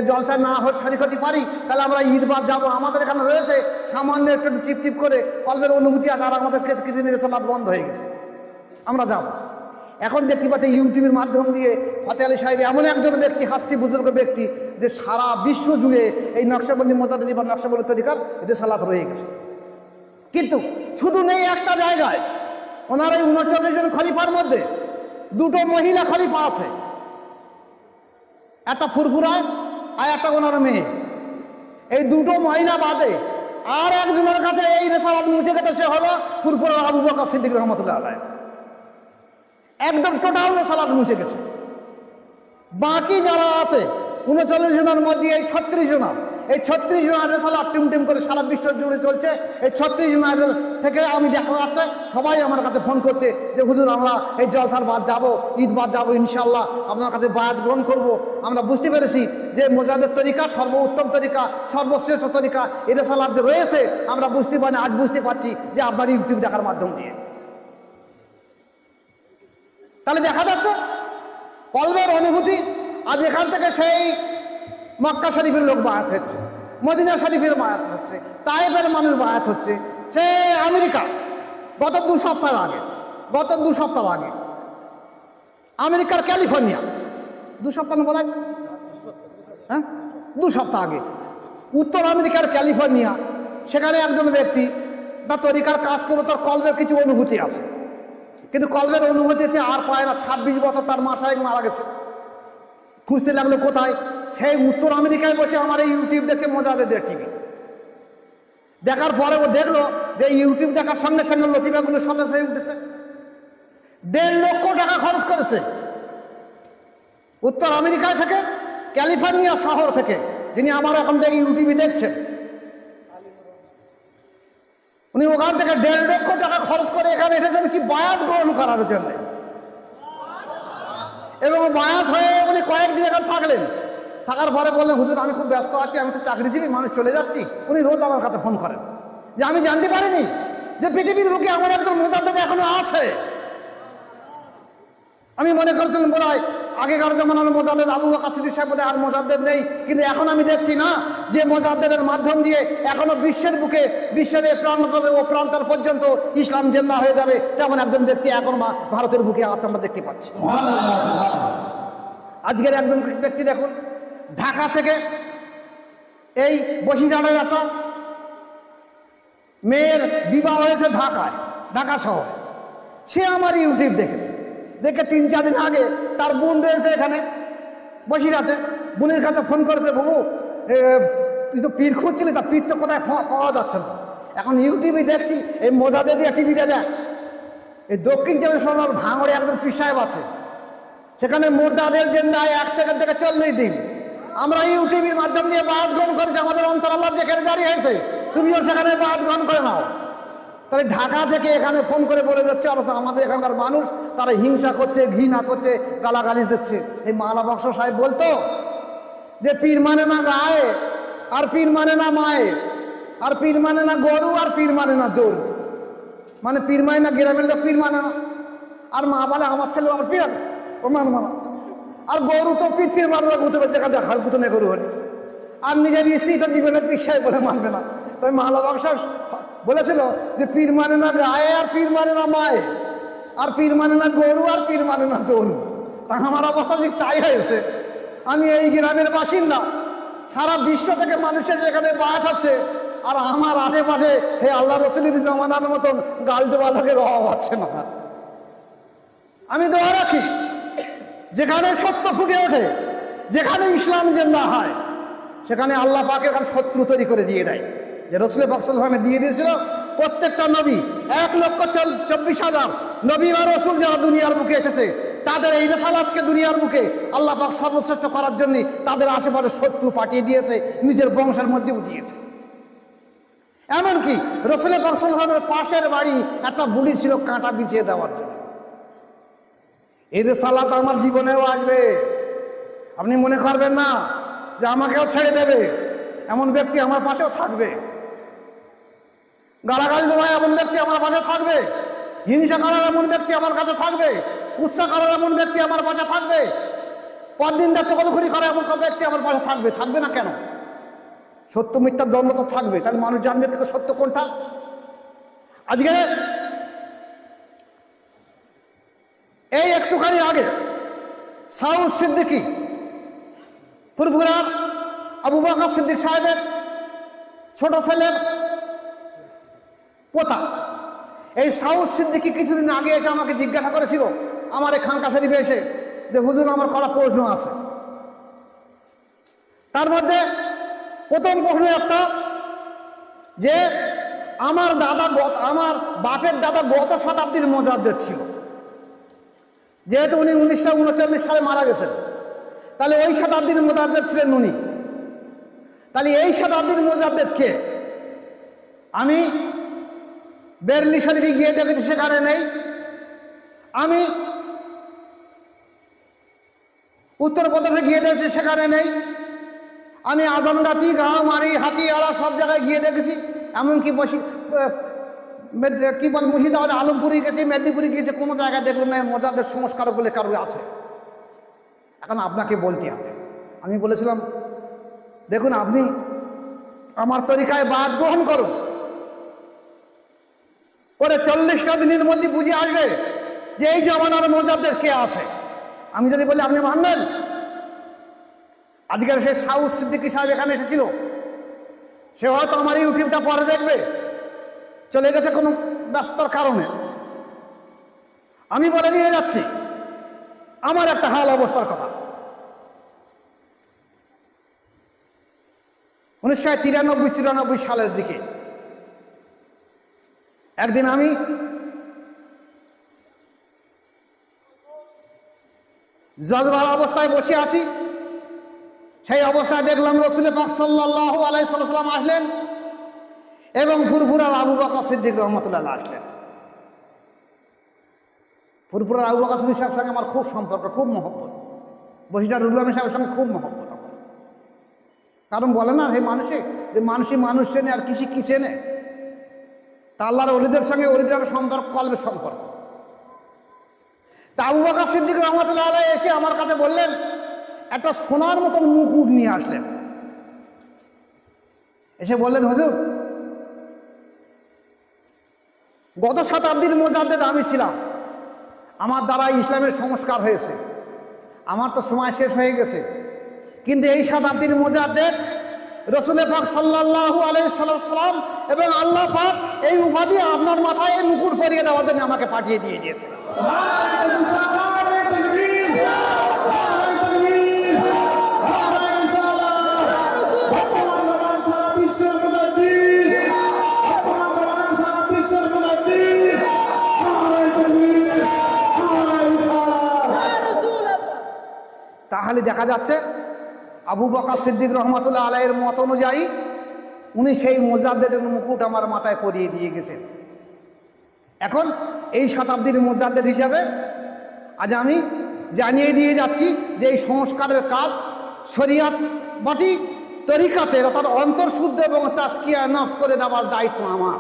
জলসায় না শরীক হতে পারি তাহলে আমরা ঈদবাদ যাবো। আমাদের এখানে রয়েছে সামান্য একটু টিপ টিপ করে কলবের অনুভূতি আছে, আর আমাদের কিছুদিন রেসালাত বন্ধ হয়ে গেছে, আমরা যাব। এখন দেখতে পাচ্ছি ইউটিউবের মাধ্যম দিয়ে ফতেহ আলী সাহেব এমন একজন ব্যক্তি, হাস্তি বুজুর্গ ব্যক্তি, যে সারা বিশ্ব জুড়ে এই নকশবন্দি মোজাদ্দেদি বা নকশবন্দি তরিকার রেসালাত রয়ে গেছে। কিন্তু শুধু নেই একটা জায়গায়, ওনার এই ৩৯ জন খলিফার মধ্যে দুটো মহিলা খলিফা আছে, একটা ফুরফুরায় আর একটা ওনার মেয়ে। এই দুটো মহিলা বাদে আর একজনের কাছে এই রেসালাত মুছে গেছে, সে হলো ফুরফুরার আবু বকর সিদ্দিক রহমতুল্লাহ আলাইহি। একদম টোটাল রেসালাত মুছে গেছে। বাকি যারা আছে ৩৯ জনের মধ্যে এই ৩৬ জন, এই ৩৬ জনের রেসালাত টিম করে সারা বিশ্ব জুড়ে চলছে। এই ৩৬ জনের থেকে আমি দেখা যাচ্ছে সবাই আমার কাছে ফোন করছে যে হুজুর আমরা এই জলসার বাদ যাবো, ঈদ বাদ যাবো, ইনশাল্লাহ আপনার কাছে বায়াত গ্রহণ করব। আমরা বুঝতে পেরেছি যে মোজাদের তরিকা সর্বোত্তম তরিকা, সর্বশ্রেষ্ঠ তরিকা, এই রেসালাত যে রয়েছে আমরা বুঝতে পারি, আজ বুঝতে পারছি যে আপনার ইউটিউব দেখার মাধ্যম দিয়ে। তাহলে দেখা যাচ্ছে কলবের অনুভূতি। আজ এখান থেকে সেই মক্কা শরীফের লোক বায়াত হচ্ছে, মদিনা শরীফের বায়াত হচ্ছে, তায়েফের মানুষ বায়াত হচ্ছে, সে আমেরিকা গত দু সপ্তাহ আগে আমেরিকার ক্যালিফোর্নিয়া, 2 সপ্তাহ বোধ হয়, হ্যাঁ 2 সপ্তাহ আগে উত্তর আমেরিকার ক্যালিফোর্নিয়া, সেখানে একজন ব্যক্তি তার তরিকার কাজ করে, তার কলবের কিছু অনুভূতি আছে, কিন্তু কলবের অনুভূতি আছে আর পায় না। 26 বছর তার মা সাহেব মারা গেছে। খুঁজতে লাগলো কোথায়, সেই উত্তর আমেরিকায় বসে আমার এই ইউটিউব দেখে মোজাদ্দেদের টিভি দেখার পরে ও দেখলো যে ইউটিউব দেখার সঙ্গে সঙ্গে লতিফাগুলো সতেজ হয়ে উঠেছে। 1.5 লক্ষ টাকা খরচ করেছে উত্তর আমেরিকায় থেকে, ক্যালিফোর্নিয়া শহর থেকে, যিনি আমার এখন থেকে ইউটিউবে দেখছেন, উনি ওখান থেকে 1.5 লক্ষ টাকা খরচ করে এখানে এসেছেন কি বায়াত গ্রহণ করার জন্য। এবং বায়াত হয়ে উনি কয়েকদিন এখানে থাকলেন, থাকার পরে বললেন হুজুর আমি খুব ব্যস্ত আছি, আমি তো চাকরিজীবী মানুষ, চলে যাচ্ছি। উনি রোজ আমার কাছে ফোন করেন যে আমি জানতে পারিনি যে পৃথিবীর বুকে আমার একজন মোজাদ্দেদ এখনো আছে। আমি মনে করেছিলাম বোধ হয় আগেকার জমানার মোজাদ্দেদ আবু বকর সিদ্দিক সাহেব বোধহয় আর মোজাদ্দেদ নেই, কিন্তু এখন আমি দেখছি না যে মোজাদ্দেদের মাধ্যম দিয়ে এখনো বিশ্বের বুকে, বিশ্বের এই প্রান্তরে ও প্রান্তর পর্যন্ত ইসলাম জেন্না হয়ে যাবে তেমন একজন ব্যক্তি এখন ভারতের বুকে আছে, আমরা দেখতে পাচ্ছি। আজকের একজন ব্যক্তি দেখুন, ঢাকা থেকে এই বসিরহাটের একটা মেয়ের বিবাহ হয়েছে ঢাকায়, ঢাকা শহরে। সে আমার ইউটিউব দেখেছে, দেখে 3-4 দিন আগে তার বোন রয়েছে এখানে বসিরহাটে, বোনের কাছে ফোন করেছে, বাবু তুই তো পীর খুঁজছিলি, তা পীর তো কোথায় পাওয়া যাচ্ছে না। এখন ইউটিউবে দেখছি এই মোজাদ্দেদ দিয়ে টিভিটা দেখ, এই দক্ষিণ 24 ভাঙড়ে একজন পীর সাহেব আছে, সেখানে মোজাদ্দেদ জিন্দায় 1 সেকেন্ড থেকে 40 দিন। আমরা ইউটিউবের মাধ্যম দিয়ে বায়াত গ্রহণ করেছি, আমাদের অন্তর আল্লাহ যেখানে জারি হয়েছে, তুমিও সেখানে বায়াত গ্রহণ করে নাও। তাহলে ঢাকা থেকে এখানে ফোন করে বলে যাচ্ছে, আর আমাদের এখানকার মানুষ তারা হিংসা করছে, ঘৃণা করছে, গালাগালি দিচ্ছে। এই মালা বক্স সাহেব বলতো যে পীর মানে না গায়ে, আর পীর মানে না মায়ে, আর পীর মানে না গরু, আর পীর মানে না জোর। মানে পীর মানে না গ্রামের লোক পীর মানে না, আর মা বলে আমার ছেলে আমার পীর ও মান মানা, আর গরু তো পীর মানবে গুতে যেখানে দেখার গুতনে গরু হলে, আর নিজের স্ত্রী তো জীবনের পীর সাহেব বলে মানবে না। তাই মালা বক্স বলেছিল যে পীর মানে না গায়ে, আর পীর মানে না মায়ে, আর পীর মানে না গরু, আর পীর মানে না জোর। তা আমার অবস্থা ঠিক তাই হয়েছে। আমি এই গ্রামের বাসিন্দা, সারা বিশ্ব থেকে মানুষের যেখানে বায়াত হচ্ছে, আর আমার আশেপাশে হে আল্লাহ রসুলের জমানার মতন গালদোয়া লোকের অভাব হচ্ছে না। আমি দোয়া রাখি যেখানে সত্য ফুটে ওঠে, যেখানে ইসলাম জেন্দা হয়, সেখানে আল্লাহ পাক এখানে শত্রু তৈরি করে দিয়ে দেয়। যে রসুল পাক সাল্লাল্লাহু আলাইহি ওয়াসাল্লাম দিয়ে দিয়েছিল প্রত্যেকটা নবী 1,24,000 নবী বা রসুল যারা দুনিয়ার বুকে এসেছে, তাদের এই রিসালাতকে দুনিয়ার বুকে আল্লাহ পাক সর্বশ্রেষ্ঠ করার জন্য তাদের আশেপাশে শত্রু পাঠিয়ে দিয়েছে, নিজের বংশের মধ্যেও দিয়েছে। এমনকি রসুল পাক সাল্লাল্লাহু আলাইহি ওয়াসাল্লামের পাশের বাড়ি একটা বুড়ি ছিল কাঁটা বিছিয়ে দেওয়ার জন্য। এই রিসালাত আমার জীবনেও আসবে, আপনি মনে করবেন না যে আমাকেও ছেড়ে দেবে। এমন ব্যক্তি আমার পাশেও থাকবে, গালাগালি দেওয়া এমন ব্যক্তি আমার পাশে থাকবে, হিংসা করার এমন ব্যক্তি আমার কাছে থাকবে, কুৎসা করার এমন ব্যক্তি আমার পাশে থাকবে, পরদিনটা চকলখড়ি করা এমন ব্যক্তি আমার পাশে থাকবে। থাকবে না কেন? সত্য মিথ্যার দ্বন্দ্ব তো থাকবে, তাহলে মানুষ জানবে কিন্তু সত্য কোনটা। আজকে এই একটুখানি আগে সাউদ সিদ্দিকী, ফুরফুরার আবু বকর সিদ্দিক সাহেবের ছোট ছেলের পোতা, এই সাউদ সিদ্দিকী কিছুদিন আগে এসে আমাকে জিজ্ঞাসা করেছিল আমার এই খানকা শরীফে এসে যে হুজুর আমার কটা প্রশ্ন আছে। তার মধ্যে প্রথম প্রশ্ন একটা, যে আমার বাপের দাদা গত শতাব্দীর মুজাদ্দিদ ছিল, যেহেতু উনি 1939 সালে মারা গেছেন, তাহলে ওই শতাব্দীর মুজাদ্দিদ ছিলেন উনি। তাহলে এই শতাব্দীর মুজাদ্দিদ কে? আমি বেরলি শরীফে গিয়ে দেখেছি সেখানে নেই, আমি উত্তরপ্রদেশে গিয়ে দেখেছি সেখানে নেই, আমি আদমগাছি, গাঁওমারি, হাতিয়াড়া সব জায়গায় গিয়ে দেখেছি, এমনকি কি বল মুর্শিদাবাদ, আলমপুরে গেছি, মেদিনীপুরে গিয়েছি, কোনো জায়গায় দেখলাম না মুজাদ্দিদ সংস্কারক বলে কারোর আছে। এখন আপনাকে বলতে হবে, আমি বলেছিলাম দেখুন আপনি আমার তরিকায় বায়াত গ্রহণ করুন, পরে 40টা দিনের মধ্যে বুঝে আসবে যে এই জমানার মুজাদ্দিদ কে আছে। আমি যদি বলি আপনি মানবেন? আজকের সেই সাউদ সিদ্দিকী সাহেব এখানে এসেছিল, সে হয়তো আমার ইউটিউবটা পরে দেখবে, চলে গেছে কোনো ব্যস্ততার কারণে। আমি বলে নিয়ে যাচ্ছি আমার একটা হাল অবস্থার কথা। 1993-94 সালের দিকে একদিন আমি জজবার অবস্থায় বসে আছি, সেই অবস্থায় দেখলাম রাসূল পাক সাল্লাল্লাহু আলাইহি ওয়াসাল্লাম আসলেন এবং ফুরফুরার আবু বকর সিদ্দিক রহমতুল্লাহ আসলেন। ফুরফুরার আবু বকর সিদ্দিক সাহেবের সঙ্গে আমার খুব সম্পর্ক, খুব মহব্বত, বসিরহাট রুহুল আমিন সাহেবের সঙ্গে খুব মহব্বত। কারণ বলে না সেই মানুষে যে মানুষ চেনে আর কৃষি কি চেনে, তা আল্লাহর ওলিদের সঙ্গে ওলিদের সম্পর্ক কলবের সম্পর্ক। তা আবু বকর সিদ্দিক রহমতুল্লাহ আলাইহি এসে আমার কাছে বললেন, একটা সোনার মতন মুকুট নিয়ে আসলেন, এসে বললেন হুজুর গত শতাব্দীর মুজাদ্দিদ আমি ছিলাম, আমার দ্বারা ইসলামের সংস্কার হয়েছে, আমার তো সময় শেষ হয়ে গেছে, কিন্তু এই শতাব্দীর মুজাদ্দিদ রাসূল পাক সাল্লাল্লাহু আলাইহি সাল্লাম এবং আল্লাহ পাক এই উপাধি আপনার মাথায় এই মুকুট পরিয়ে দেওয়ার জন্য আমাকে পাঠিয়ে দিয়ে দিয়েছে। তাহলে দেখা যাচ্ছে আবু বকর সিদ্দিক রহমতুল্লাহ আলাইহির মত অনুযায়ী উনি সেই মুজাদ্দিদের মুকুট আমার মাথায় পরিয়ে দিয়ে গেছেন। এখন এই শতাব্দীর মুজাদ্দিদ হিসাবে আজ আমি জানিয়ে দিয়ে যাচ্ছি যে এই সংস্কারের কাজ শরিয়াত বাটি তরিকাতে অর্থাৎ অন্তর্শুদ্ধ এবং তাজকিয়া নফস করে দেওয়ার দায়িত্ব আমার,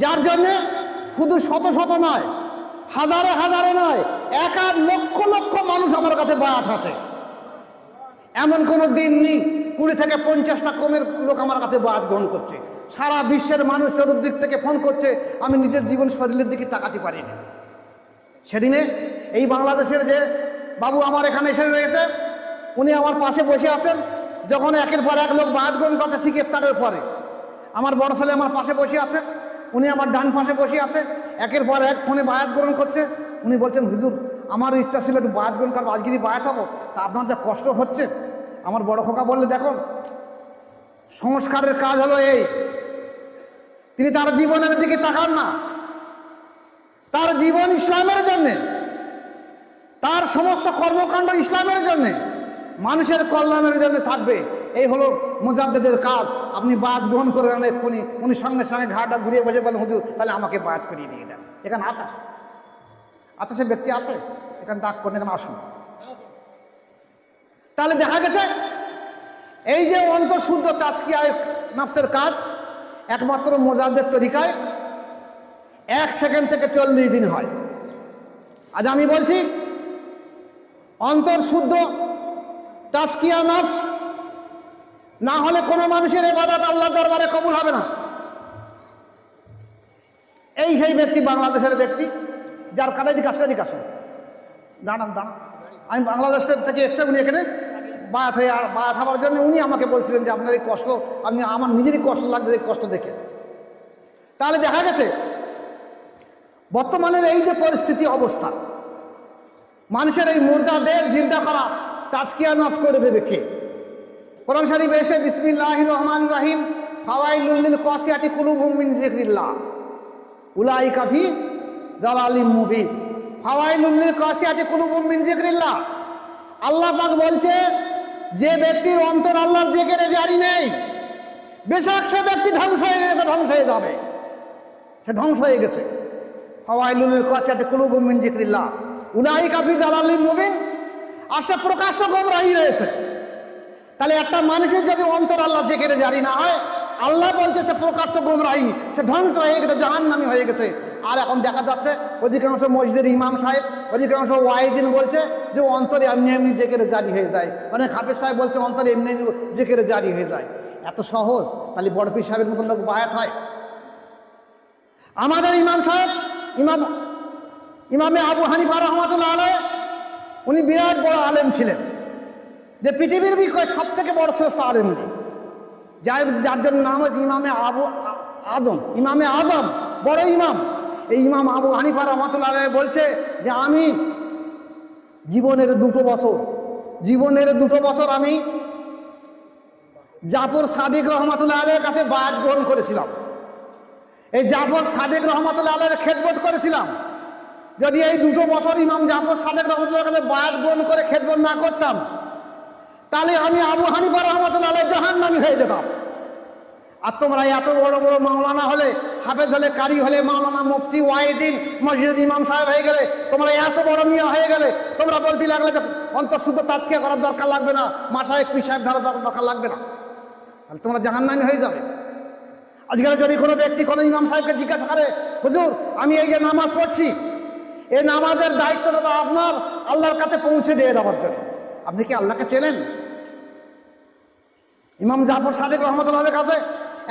যার জন্যে শুধু শত শত নয়, হাজারে হাজারে নয়, এক লক্ষ লক্ষ মানুষ আমার কাছে বায়াত আছে। এমন কোনো দিন নেই 20 থেকে 50টা কমের লোক আমার কাছে বায়াত গ্রহণ করছে। সারা বিশ্বের মানুষ চতুর্দিক থেকে ফোন করছে, আমি নিজের জীবন শরীরের দিকে তাকাতে পারিনি। সেদিনে এই বাংলাদেশের যে বাবু আমার এখানে এসে রয়েছে, উনি আমার পাশে বসে আছেন, যখন একের পর এক লোক বায়াত গ্রহণ করছে ঠিক ইফতারের পরে, আমার বড় ছেলে আমার পাশে বসে আছে, উনি আমার ডান পাশে বসে আছে, একের পর এক ফোনে বায়াত গ্রহণ করছে। উনি বলছেন হুজুর আমার ইচ্ছা ছিল একটু বায়াত গ্রহণ করবো, আজকে বায়াত হবো, তা আপনার যা কষ্ট হচ্ছে। আমার বড় খোকা বললে দেখো সংস্কারের কাজ হলো এই, তিনি তার জীবনের দিকে তাকান না, তার জীবন ইসলামের জন্যে, তার সমস্ত কর্মকাণ্ড ইসলামের জন্যে, মানুষের কল্যাণের জন্য থাকবে। এই হলো মুজাদ্দেদের কাজ। আপনি বায়াত গ্রহণ করে নেন এক্ষুনি, উনি সঙ্গে সঙ্গে ঘাটটা ঘুরিয়ে বসে বলেন হুজুর তাহলে আমাকে বায়াত করিয়ে দিয়ে দেন। এখানে আছে, আচ্ছা সে ব্যক্তি আছে এখানে ডাক করেন, এখানে আসুন। তাহলে দেখা গেছে এই যে অন্তঃশুদ্ধ তাজকিয়া নফসের কাজ একমাত্র মুজাদ্দেদ তরিকায় 1 সেকেন্ড থেকে 40 দিন হয়। আজ আমি বলছি অন্তঃশুদ্ধ তাজকিয়া নফস না হলে কোনো মানুষের ইবাদত আল্লাহর দরবারে কবুল হবে না। এই সেই ব্যক্তি বাংলাদেশের ব্যক্তি যার কাছে দিকে আসেন, দাঁড়ান, আমি বাংলাদেশ থেকে এসে উনি এখানে বায়াত হওয়ার জন্য উনি আমাকে বলছিলেন যে আপনার এই কষ্ট, আমি আমার নিজেরই কষ্ট লাগছে এই কষ্ট দেখে। তাহলে দেখা গেছে বর্তমানের এই যে পরিস্থিতি অবস্থা, মানুষের এই মুর্দা দেহ জিন্দা করা তাজকিয়া নফস করে দেবে কে? কোরআন শরীফ এসে বিসমিল্লাহির রহমানির রহিম ফাওয়াইলুল লিল কাসিয়াতি কুলুবুহুম মিন যিকরিল্লাহ উলাইকা ফি দালালিম মুবিন। ফাওয়াইলুল লিল কাসিয়াতি কুলুবুহুম মিন যিকরিল্লাহ, আল্লাহ পাক বলছে যে ব্যক্তির অন্তর আল্লাহর জিকিরে জারি নেই, বেশক সে ব্যক্তি ধ্বংস হয়ে গেছে, ধ্বংস হয়ে যাবে, সে ধ্বংস হয়ে গেছে। ফাওয়াইলুল লিল কাসিয়াতি কুলুবুহুম মিন যিকরিল্লাহ উলাইকা ফি দালালিম মুবিন, আর সে প্রকাশ্য গোমরাহি রয়েছে। তাহলে একটা মানুষের যদি অন্তর আল্লাহ জিকিরে জারি না হয়, আল্লাহ বলছে সে প্রকাশ্য গোমরাহি, সে ধ্বংস হয়ে গেছে, জাহান্নামী হয়ে গেছে। আর এখন দেখা যাচ্ছে অধিকাংশ মসজিদের ইমাম সাহেব, অধিকাংশ ওয়াইজিন বলছে যে অন্তরে এমনি এমনি জিকিরে জারি হয়ে যায়, অনেক হাফেজ সাহেব বলছে অন্তরে এমনি এমনি জিকিরে জারি হয়ে যায়। এত সহজ? তাহলে বড় পীর সাহেবের মতন লোক বায়াত হয়? আমাদের ইমাম সাহেব ইমামে আবু হানিফা রাহমাতুল্লাহ আলাইহি, উনি বিরাট বড় আলেম ছিলেন, যে পৃথিবীর বিষয়ে সব থেকে বড় শ্রেষ্ঠ আলেম উনি, যার জন্য নাম হয়েছে ইমামে আজম, বড় ইমাম। এই ইমাম আবু হানিফা রাহমাতুল্লাহ আলাইহি বলছে যে আমি জীবনের 2 বছর আমি জাফর সাদিক রহমাতুল্লাহ আলাইহির কাছে বায়াত গ্রহণ করেছিলাম। এই জাফর সাদিক রহমাতুল্লাহ আলাইহির খেদমত করেছিলাম। যদি এই 2 বছর ইমাম জাফর সাদিক রহমাতুল্লাহর কাছে বায়াত গ্রহণ করে খেদমত না করতাম, তাহলে আমি আবু হানিফা রাহমাতুল্লাহ আলাইহি জাহান্নামী হয়ে যেতাম। আর তোমরা এত বড় বড় মাওলানা হলে, হাফেজ হলে, কারি হলে, মাওলানা, মুফতি, ওয়াইজিন, মসজিদের ইমাম সাহেব হয়ে গেলে, তোমরা এত বড় মিয়া হয়ে গেলে, তোমরা বলতে লাগলে যে অন্তঃশুদ্ধ তাজকিয়া করার দরকার লাগবে না, মাশায়েখ পীর সাহেব ধরার দরকার লাগবে না, তাহলে তোমরা জাহান্নামী হয়ে যাবে। আজকাল যদি কোনো ব্যক্তি কোনো ইমাম সাহেবকে জিজ্ঞাসা করে হুজুর আমি এই যে নামাজ পড়ছি, এই নামাজের দায়িত্বটা তো আপনার আল্লাহর কাছে পৌঁছে দিয়ে দেওয়ার জন্য, আপনি কি আল্লাহকে চেনেন? ইমাম জাফর সাদিক রহমতুল্লাহের কাছে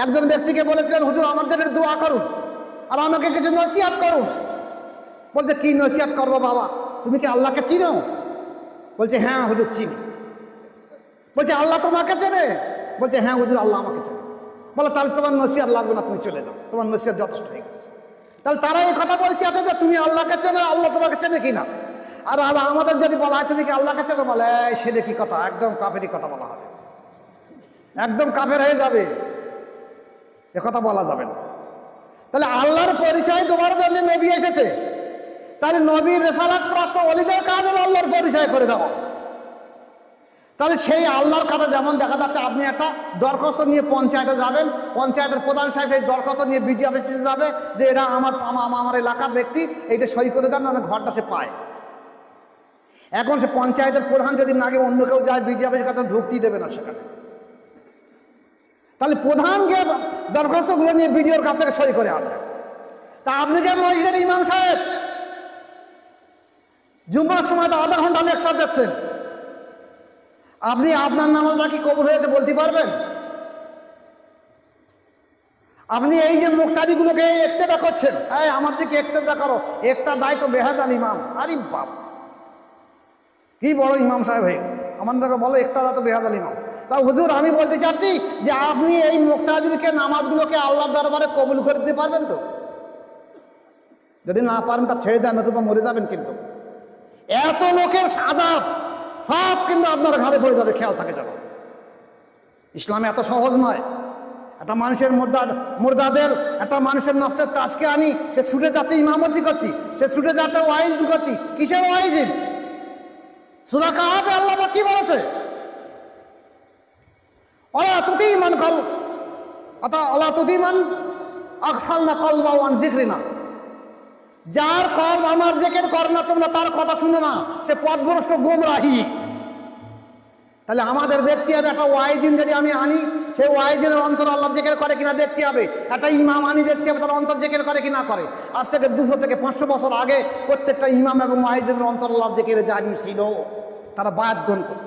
একজন ব্যক্তিকে বলেছিলেন হুজুর আমার জন্য দোয়া করুন আর আমাকে কিছু নসিহত করুন। বলছে কি নসিহত করবো বাবা, তুমি কি আল্লাহকে চিনো? বলছে হ্যাঁ হুজুর চিনি। বলছে আল্লাহ তোমাকে চেনে? বলছে হ্যাঁ হুজুর আল্লাহ আমাকে চেনে। বলে তাহলে তোমার নসিহত লাগবে না, তুমি চলে যাও, তোমার নসিহত যথেষ্ট হয়ে গেছে। তাহলে তারা এই কথা বলছে আছে যে তুমি আল্লাহকে চেনো, আল্লাহ তোমাকে চেনে কিনা। আর আমাদের যদি বলা হয় তুমি কি আল্লাহকে চেনো, বলে সে দেখি কথা, একদম কাফেরি কথা বলা হবে, একদম কাফের হয়ে যাবে, এ কথা বলা যাবে না। তাহলে আল্লাহর পরিচয় দেওয়ার জন্য নবী এসেছে, তাহলে নবীর রিসালাত প্রাপ্ত ওলিদের কাজ হলো আল্লাহর পরিচয় করে দেওয়া। তাহলে সেই আল্লাহর কথা যেমন দেখা যাচ্ছে, আপনি একটা দরখাস্ত নিয়ে পঞ্চায়েতে যাবেন, পঞ্চায়েতের প্রধান সাহেব এই দরখাস্ত নিয়ে বিডিও অফিসে যাবে যে এটা আমার এলাকার ব্যক্তি, এইটা সই করে দেন, না ঘরটা সে পায়। এখন সে পঞ্চায়েতের প্রধান যদি না গিয়ে অন্য কেউ যায়, বিডিও অফিসের কাছে ঢুকতেই দেবে না সেখানে। তাহলে প্রধান গিয়ে দরখাস্তগুলো নিয়ে বিডিওর কাছ থেকে সই করে আনবে। তা আপনি যে মসজিদের ইমাম সাহেব জুম্মার সময় তো আধা ঘন্টা লেকচার দিচ্ছেন, আপনি আপনার নামাজটা কি কবুল হয়েছে বলতে পারবেন? আপনি এই যে মুক্তাদিগুলোকে একতেদা করছেন, আমার দিকে একতেদা করো, একটা দায়িত্ব বেহাজাল ইমাম। আরে বাপ, কি বড় ইমাম সাহেব হয়ে গেছে, আমাদেরকে বলো একটা তো বেহাজাল ইমাম। তা হুজুর আমি বলতে চাচ্ছি যে আপনি এই মুক্তাদিরকে নামাজগুলোকে আল্লাহর দরবারে কবুল করে দিতে পারবেন তো? যদি না পারেন তা ছেড়ে দেন, নতুবা মরে যাবেন। কিন্তু এত লোকের আযাব সব কিন্তু আপনার ঘরে পড়ে যাবে, খেয়াল থাকে যেন। ইসলামে এত সহজ নয়। একটা মানুষের মুর্দাদের একটা মানুষের নফসের তাজকে আনি, সে ছুটে যাতে ইমামতি করতি, সে ছুটে যাতে ওয়াইজ করতি। কিসের ওয়াইজিন? সূরা কাহাফে আল্লাহ কি বলেছে? ওলা তুতিমান কল ওলা তুতিমান আগফালনা কলবাহু আন যিকরিনা। যার কলব আমার জিকির করে না, তোমরা তার কথা শুনে না, সে পথভ্রষ্ট গোমরাহী। তাহলে আমাদের দেখতে হবে একটা ওয়াইজিন যদি আমি আনি, সেই ওয়াইজিনের অন্তর আল্লাহ জিকির করে কিনা দেখতে হবে। একটা ইমাম আনি, দেখতে হবে তার অন্তর জিকির করে কিনা করে। আজ থেকে 200 থেকে 500 বছর আগে প্রত্যেকটা ইমাম এবং ওয়াইজিনের অন্তর আল্লাহ জিকিরে জারি ছিল, তারা বায়াত গ্রহণ করত।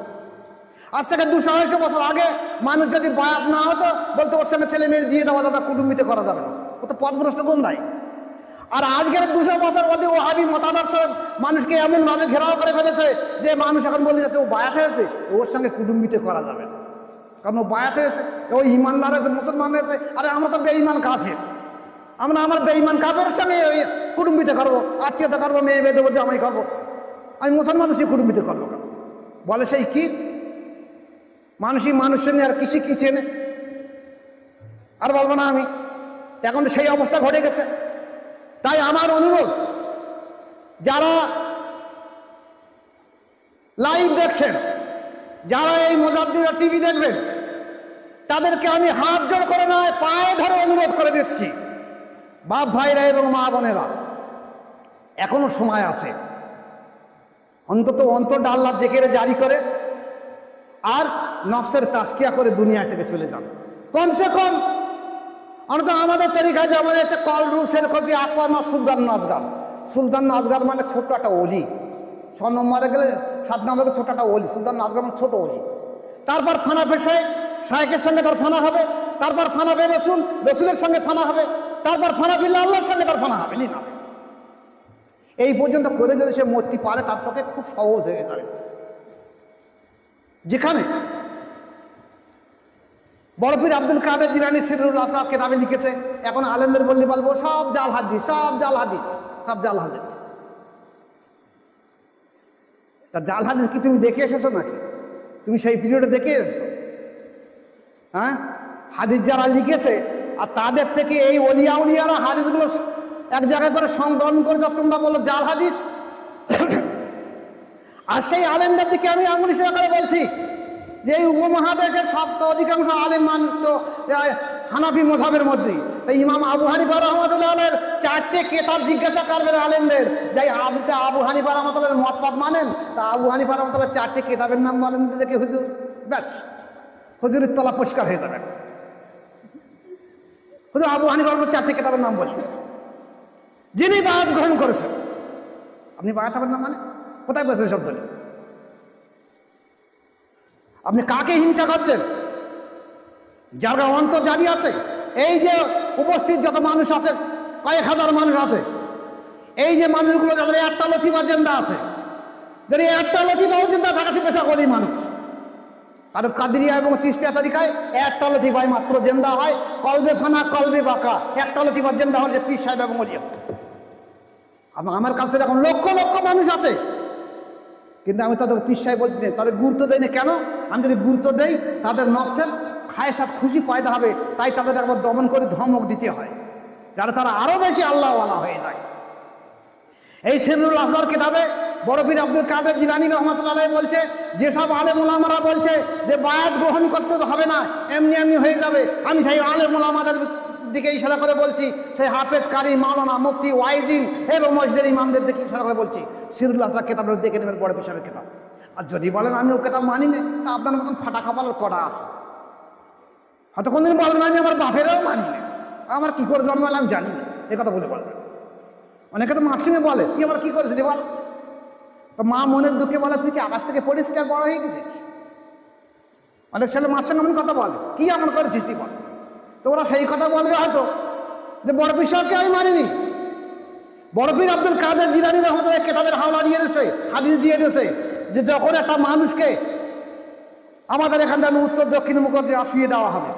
আজ থেকে 200-250 বছর আগে মানুষ যদি বায়াত না হতো, বলতো ওর সঙ্গে ছেলে মেয়ের বিয়ে দেওয়া যাবে, কুটুম্বিতে করা যাবে না, ও তো পথভ্রষ্ট গোমরাহী। আর আজকের 200 বছর মধ্যে ওয়াহাবি মতাদর্শ মানুষকে এমনভাবে ঘেরাও করে ফেলেছে যে মানুষ এখন বলে যাচ্ছে ও বায়াত হয়েছে, ওর সঙ্গে কুটুম্বিতে করা যাবে না, কারণ ও বায়াত হয়েছে, ও ইমানদার হয়েছে, মুসলমান হয়েছে। আরে আমরা তো বেঈমান কাফের, আমরা আমার বেঈমান কাফের সঙ্গে কুটুম্বিতে করবো, আত্মীয়তা করবো, মেয়ে বেঁধে দেবো, জামাই করবো। আমি মুসলমান মানুষই কুটুম্বিতে করবো কেন? বলে সেই কি মানুষই মানুষের নিয়ে আর কিসে কি চেনে, আর বলবো না আমি। এখন সেই অবস্থা ঘটে গেছে। তাই আমার অনুরোধ, যারা লাইভ দেখছেন, যারা এই মুজাদ্দিরা টিভি দেখবেন, তাদেরকে আমি হাত জোড় করে নয়, পায়ে ধরে অনুরোধ করে দিচ্ছি, বাপ ভাইরা এবং মা বোনেরা, এখনো সময় আছে। অন্তত অন্তরটা আল্লাহ জিকিরে জারি করে আর নফসের তাজকিয়া করে দুনিয়া থেকে চলে যান। কমসে কম অন্তত আমাদের তরিকায় যেমন এসে কলরুসের কবি আকবর সুলতান নাজগার। সুলতান নাজগার মানে ছোট্ট একটা অলি, 6 নম্বরে গেলে 7 নম্বরে ছোট একটা অলি। সুলতান নাজগার মানে ছোট অলি। তারপর ফানা পেশায় শায়েখের সঙ্গে তার ফানা হবে, তারপর ফানা বে রসুল, রসুলের সঙ্গে ফানা হবে, তারপর ফানা বিল্লাহ, আল্লাহর সঙ্গে তার ফানা হবে। না, এই পর্যন্ত করে যদি সে মরতে পারে, তার পক্ষে খুব সহজ হয়ে যাবে। যেখানে বড় পীর আব্দুল কাদের জিলানী সিররুল আসরাফ কিতাবে লিখেছে, এখন আলেমদের বললে বলবো সব জাল হাদিস, সব জাল হাদিস, সব জাল হাদিস। তা জাল হাদিস কি তুমি দেখে এসেছো নাকি? তুমি সেই পিরিয়ডে দেখে এসেছো? হ্যাঁ, হাদিস যারা লিখেছে আর তাদের থেকে এই ওলিয়া উলিয়ারা হাদিসগুলো এক জায়গায় করে সংকলন করে যা তোমরা বলো জাল হাদিস। আর সেই আলেমদের দিকে আমি আঙুল ইশারা করে বলছি যে এই উপমহাদেশের অধিকাংশ আলেম মানত হানাফি মযহাবের মধ্যেই। ইমাম আবু হানিফা রাহমাতুল্লাহের 4টে কিতাব জিজ্ঞাসা করবেন আলেমদের, যাই আবু হানিফা রাহমাতুল্লাহের মতপাত মানেন, তা আবু হানিফা রাহমাতুল্লাহ 4টে কিতাবের নাম বলেন দেখে হুজুর, ব্যাস হুজুরের তলা পরিষ্কার হয়ে যাবে। হুজুর আবু হানিফা রাহমাতুল্লাহ 4টে কিতাবের নাম বলেন যিনি বায়াত গ্রহণ করেছেন। আপনি বায়াত হবেন না মানে কোথায় বসেছেন শব্দ নেই? আপনি কাকে হিংসা করছেন? যার অন্তর জারি আছে, এই যে উপস্থিত যত মানুষ আছে, কয়েক হাজার মানুষ আছে, এই যে মানুষগুলো যাদের একটা লতিফা জেন্দা আছে, যদি একটা লতিফাও জেন্দা থাকা সে পেশা করি মানুষ। আর কাদিরিয়া এবং চিশতিয়া তরিকায় একটা লতিফায় মাত্র জেন্দা হয়, কলবে ফানা কলবে বাঁকা, একটা লতিফা জেন্দা হল যে পীর সাহেব এবং ওলিয়া। আমার কাছে এখন লক্ষ লক্ষ মানুষ আছে, কিন্তু আমি তাদের পীর সাহেব বলতে নেই, তাদের গুরুত্ব দেয় না। কেন? আমি যদি গুরুত্ব দেই তাদের নফসের খায়সাত খুশি পয়দা হবে, তাই তাদের একবার দমন করে ধমক দিতে হয়, যারা তারা আরও বেশি আল্লাহওয়ালা হয়ে যায়। এই সিররুল আসরার কিতাবে বড় পীর আব্দুল কাদের জিলানী রহমাতুল্লাহ বলছে, যেসব আলেম ওলামারা বলছে যে বায়াত গ্রহণ করতে তো হবে না, এমনি এমনি হয়ে যাবে, আমি সেই আলেম ওলামাদের দিকে ইশারা করে বলছি, সেই হাফেজ, কারি, মাওলানা, মুফতি, ওয়াইজিন এবং মসজিদের ইমামদের দিকে ইশারা করে বলছি, সিররুল আসরার কিতাবটা দেখে নেবেন, বড় পিসাবের কিতাব। আর যদি বলেন আমি ও কিতাব মানি না, তা আপনার মতন ফাটা খাপালের কড়া আছে। হয়তো কোনদিন বলবেন আমি আমার বাপেরও মানি না, আমার কী করে জন্মালে আমি জানি না, এ কথা বলে বলবেন। অনেকে তো মার সঙ্গে বলে তুই আমার কী করেছিলি বল, তো মা মনের দুঃখে বলে তুই কি আকাশ থেকে পড়েছিস আর বড় হয়ে গেছিস। অনেক ছেলে মার সঙ্গে এমন কথা বলে, কি এমন করেছিস তুই বল। তো ওরা সেই কথা বলবে হয়তো যে বড় পীর সাহেবকে আমি মানিনি। বড় পীর আব্দুল কাদের জিলানী রহমাতুল্লাহ কিতাবের হাওলা দিয়ে দিয়েছে, হাদিস দিয়ে দিয়েছে যে যখন একটা মানুষকে আমাদের এখান থেকে উত্তর দক্ষিণ মুখ শুয়ে দেওয়া হবে,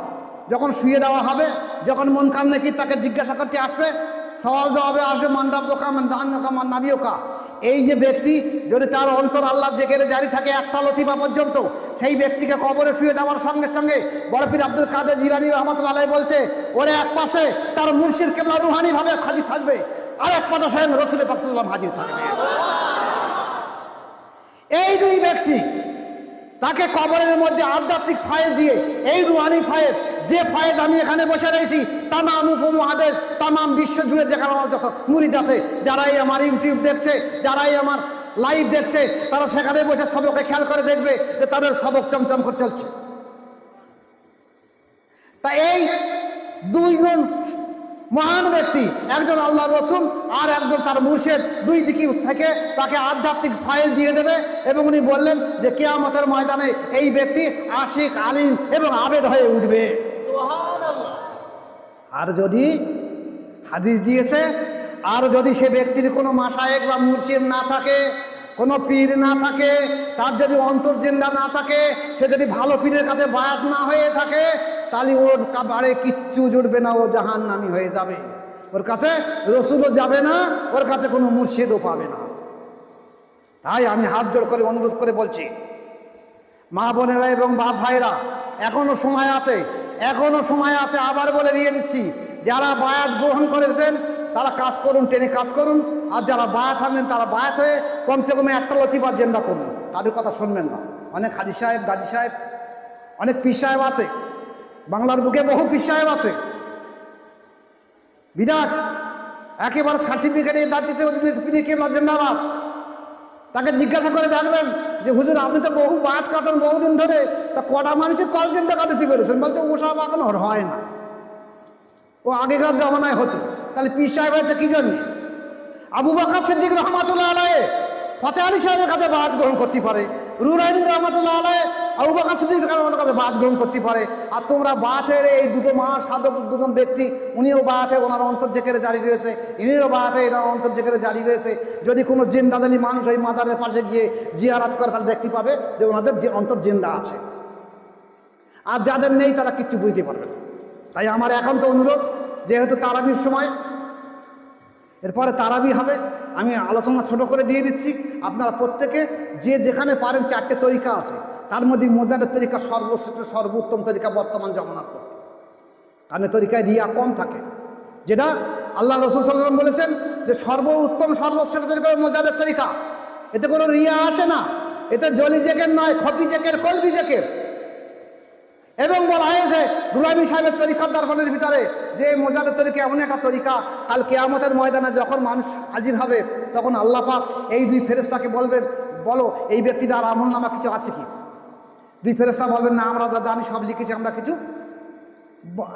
যখন শুয়ে দেওয়া হবে, যখন মন কান নাকি তাকে জিজ্ঞাসা করতে আসবে, সওয়াল জবাবে আসবে মান্দাব্যকা দান্যকা নাবিয়কা। এই যে ব্যক্তি যদি তার অন্তর আল্লাহ জেকেরে জারি থাকে একটা লতিফা পর্যন্ত, সেই ব্যক্তিকে কবরে শুয়ে যাওয়ার সঙ্গে সঙ্গে বড় পীর আব্দুল কাদের জিলানী রহমাতুল্লাহ আলাইহি বলছে, ওরে এক পাশে তার মুর্শিদ কেবলা রুহানি ভাবে হাজির থাকবে, আর এক পাশে স্বয়ং রাসূল পাক সাল্লাল্লাহু আলাইহি ওয়াসাল্লাম হাজির থাকবে। এই দুই ব্যক্তি তাকে কবরের মধ্যে আধ্যাত্মিক ফায়েজ দিয়ে, এই রুহানি ফায়েজ, যে ফায়েজ আমি এখানে বসে রয়েছি তামাম উপমহাদেশ তামাম বিশ্ব জুড়ে যেখানে আমার যত মুরিদ আছে, যারাই আমার ইউটিউব দেখছে, যারাই আমার লাইভ দেখছে, তারা সেখানে বসে সবকে খেয়াল করে দেখবে যে তাদের সবক চমচম করে চলছে। তা এই দুইজন মহান ব্যক্তি, একজন আল্লাহ রসুল আর একজন তার মুর্শিদ, দুই দিকে থেকে তাকে আধ্যাত্মিক ফায়েজ দিয়ে দেবে এবং উনি বললেন যে কিয়ামতের ময়দানে এই ব্যক্তি আশিক আলিম এবং আবেদ হয়ে উঠবে। আর যদি হাদিস দিয়েছে, আর যদি সে ব্যক্তির কোনো মাশায়েখ বা মুর্শিদ না থাকে, কোনো পীর না থাকে, তার যদি অন্তর জিন্দা না থাকে, সে যদি ভালো পীরের কাছে বায়াত না হয়ে থাকে, তাহলে ওর কাবারে কিচ্ছু জুড়বে না, ও জাহান্নামী হয়ে যাবে। ওর কাছে রসুলও যাবে না, ওর কাছে কোনো মুর্শিদও পাবে না। তাই আমি হাত জোড় করে অনুরোধ করে বলছি, মা বোনেরা এবং বাপ ভাইরা, এখনো সময় আছে, এখনো সময় আছে। আবার বলে দিয়ে দিচ্ছি, যারা বায়াত গ্রহণ করেছেন তারা কাজ করুন, টেনে কাজ করুন, আর যারা বায়াত আনলেন তারা বায়াত হয়ে কমসে কমে একটা লতিফা জেন্দা করুন। তাদের কথা শুনবেন না। অনেক হাজি সাহেব, গাজী সাহেব, অনেক পীর সাহেব আছে, বাংলার বুকে বহু পীর সাহেব আছে, বিরাট একেবারে সার্টিফিকেটে দাঁড়িয়ে তিনি কেবলা জিন্দাবাদ। তাকে জিজ্ঞাসা করে দেখবেন যে হুজুর আপনি তো বহু বায়াত কাটান বহুদিন ধরে, তা কটা মানুষের কল চিন্তা কাটাতে পেরেছেন? বলছে ওসব এখন হয় না, ও আগেকার জামানায় হতো। তাহলে পীর সাহেব হয়েছে কি জন্য? আবু বকর সিদ্দিক রহমাতুল্লাহ আলাইহি ফতেহ আলী সাহেবের কাছে বায়াত গ্রহণ করতে পারে, রুহুল রহমাতুল্লাহ আলাইহি আবু বকর সিদ্দিক রহমাতুল্লাহ কাছে বায়াত গ্রহণ করতে পারে। আর তোমরা বায়াতের এই দুটো মহা সাধক, দুজন ব্যক্তি, উনিও বায়াতে ওনার অন্তর জেকেরে জারি রয়েছে, ইনিও বায়াতে এনার অন্তর জেকেরে জারি রয়েছে। যদি কোনো জিন্দাদালি মানুষ ওই মাজারের পাশে গিয়ে জিয়ারাত করে, তাহলে দেখতে পাবে যে ওনাদের যে অন্তর জিন্দা আছে। আর যাদের নেই তারা কিচ্ছু বুঝতে পারবে না। তাই আমার একান্ত অনুরোধ, যেহেতু তারাবির সময়, এরপরে তারাবি হবে, আমি আলোচনা ছোট করে দিয়ে দিচ্ছি। আপনারা প্রত্যেকে যে যেখানে পারেন, 4টে তরিকা আছে, তার মধ্যে মোজাদের তরিকা সর্বশ্রেষ্ঠ সর্বোত্তম তরিকা বর্তমান জমানার পক্ষে। কারণ তরিকায় রিয়া কম থাকে, যেটা আল্লাহ রাসূল সাল্লাল্লাহু আলাইহি ওয়াসাল্লাম বলেছেন যে সর্বোত্তম সর্বশ্রেষ্ঠ তরিকা মোজাদের তরিকা। এতে কোনো রিয়া আসে না, এতে জলি জেকের নয়, খফি জেকের, কলবি জেকের। এবং বলা হয়েছে রুলামি সাহেবের তরিকার দর্পণের ভিতরে যে মোজাদের তরিকা এমন একটা তরিকা, কাল কিয়ামতের ময়দানে যখন মানুষ হাজির হবে, তখন আল্লাহ পাক এই দুই ফেরেশতাকে বলবেন, বলো এই ব্যক্তিটার আমল নামা কিছু আছে কি? দুই ফেরেশতা বলবেন, না আমরা জানি, সব লিখেছি, আমরা কিছু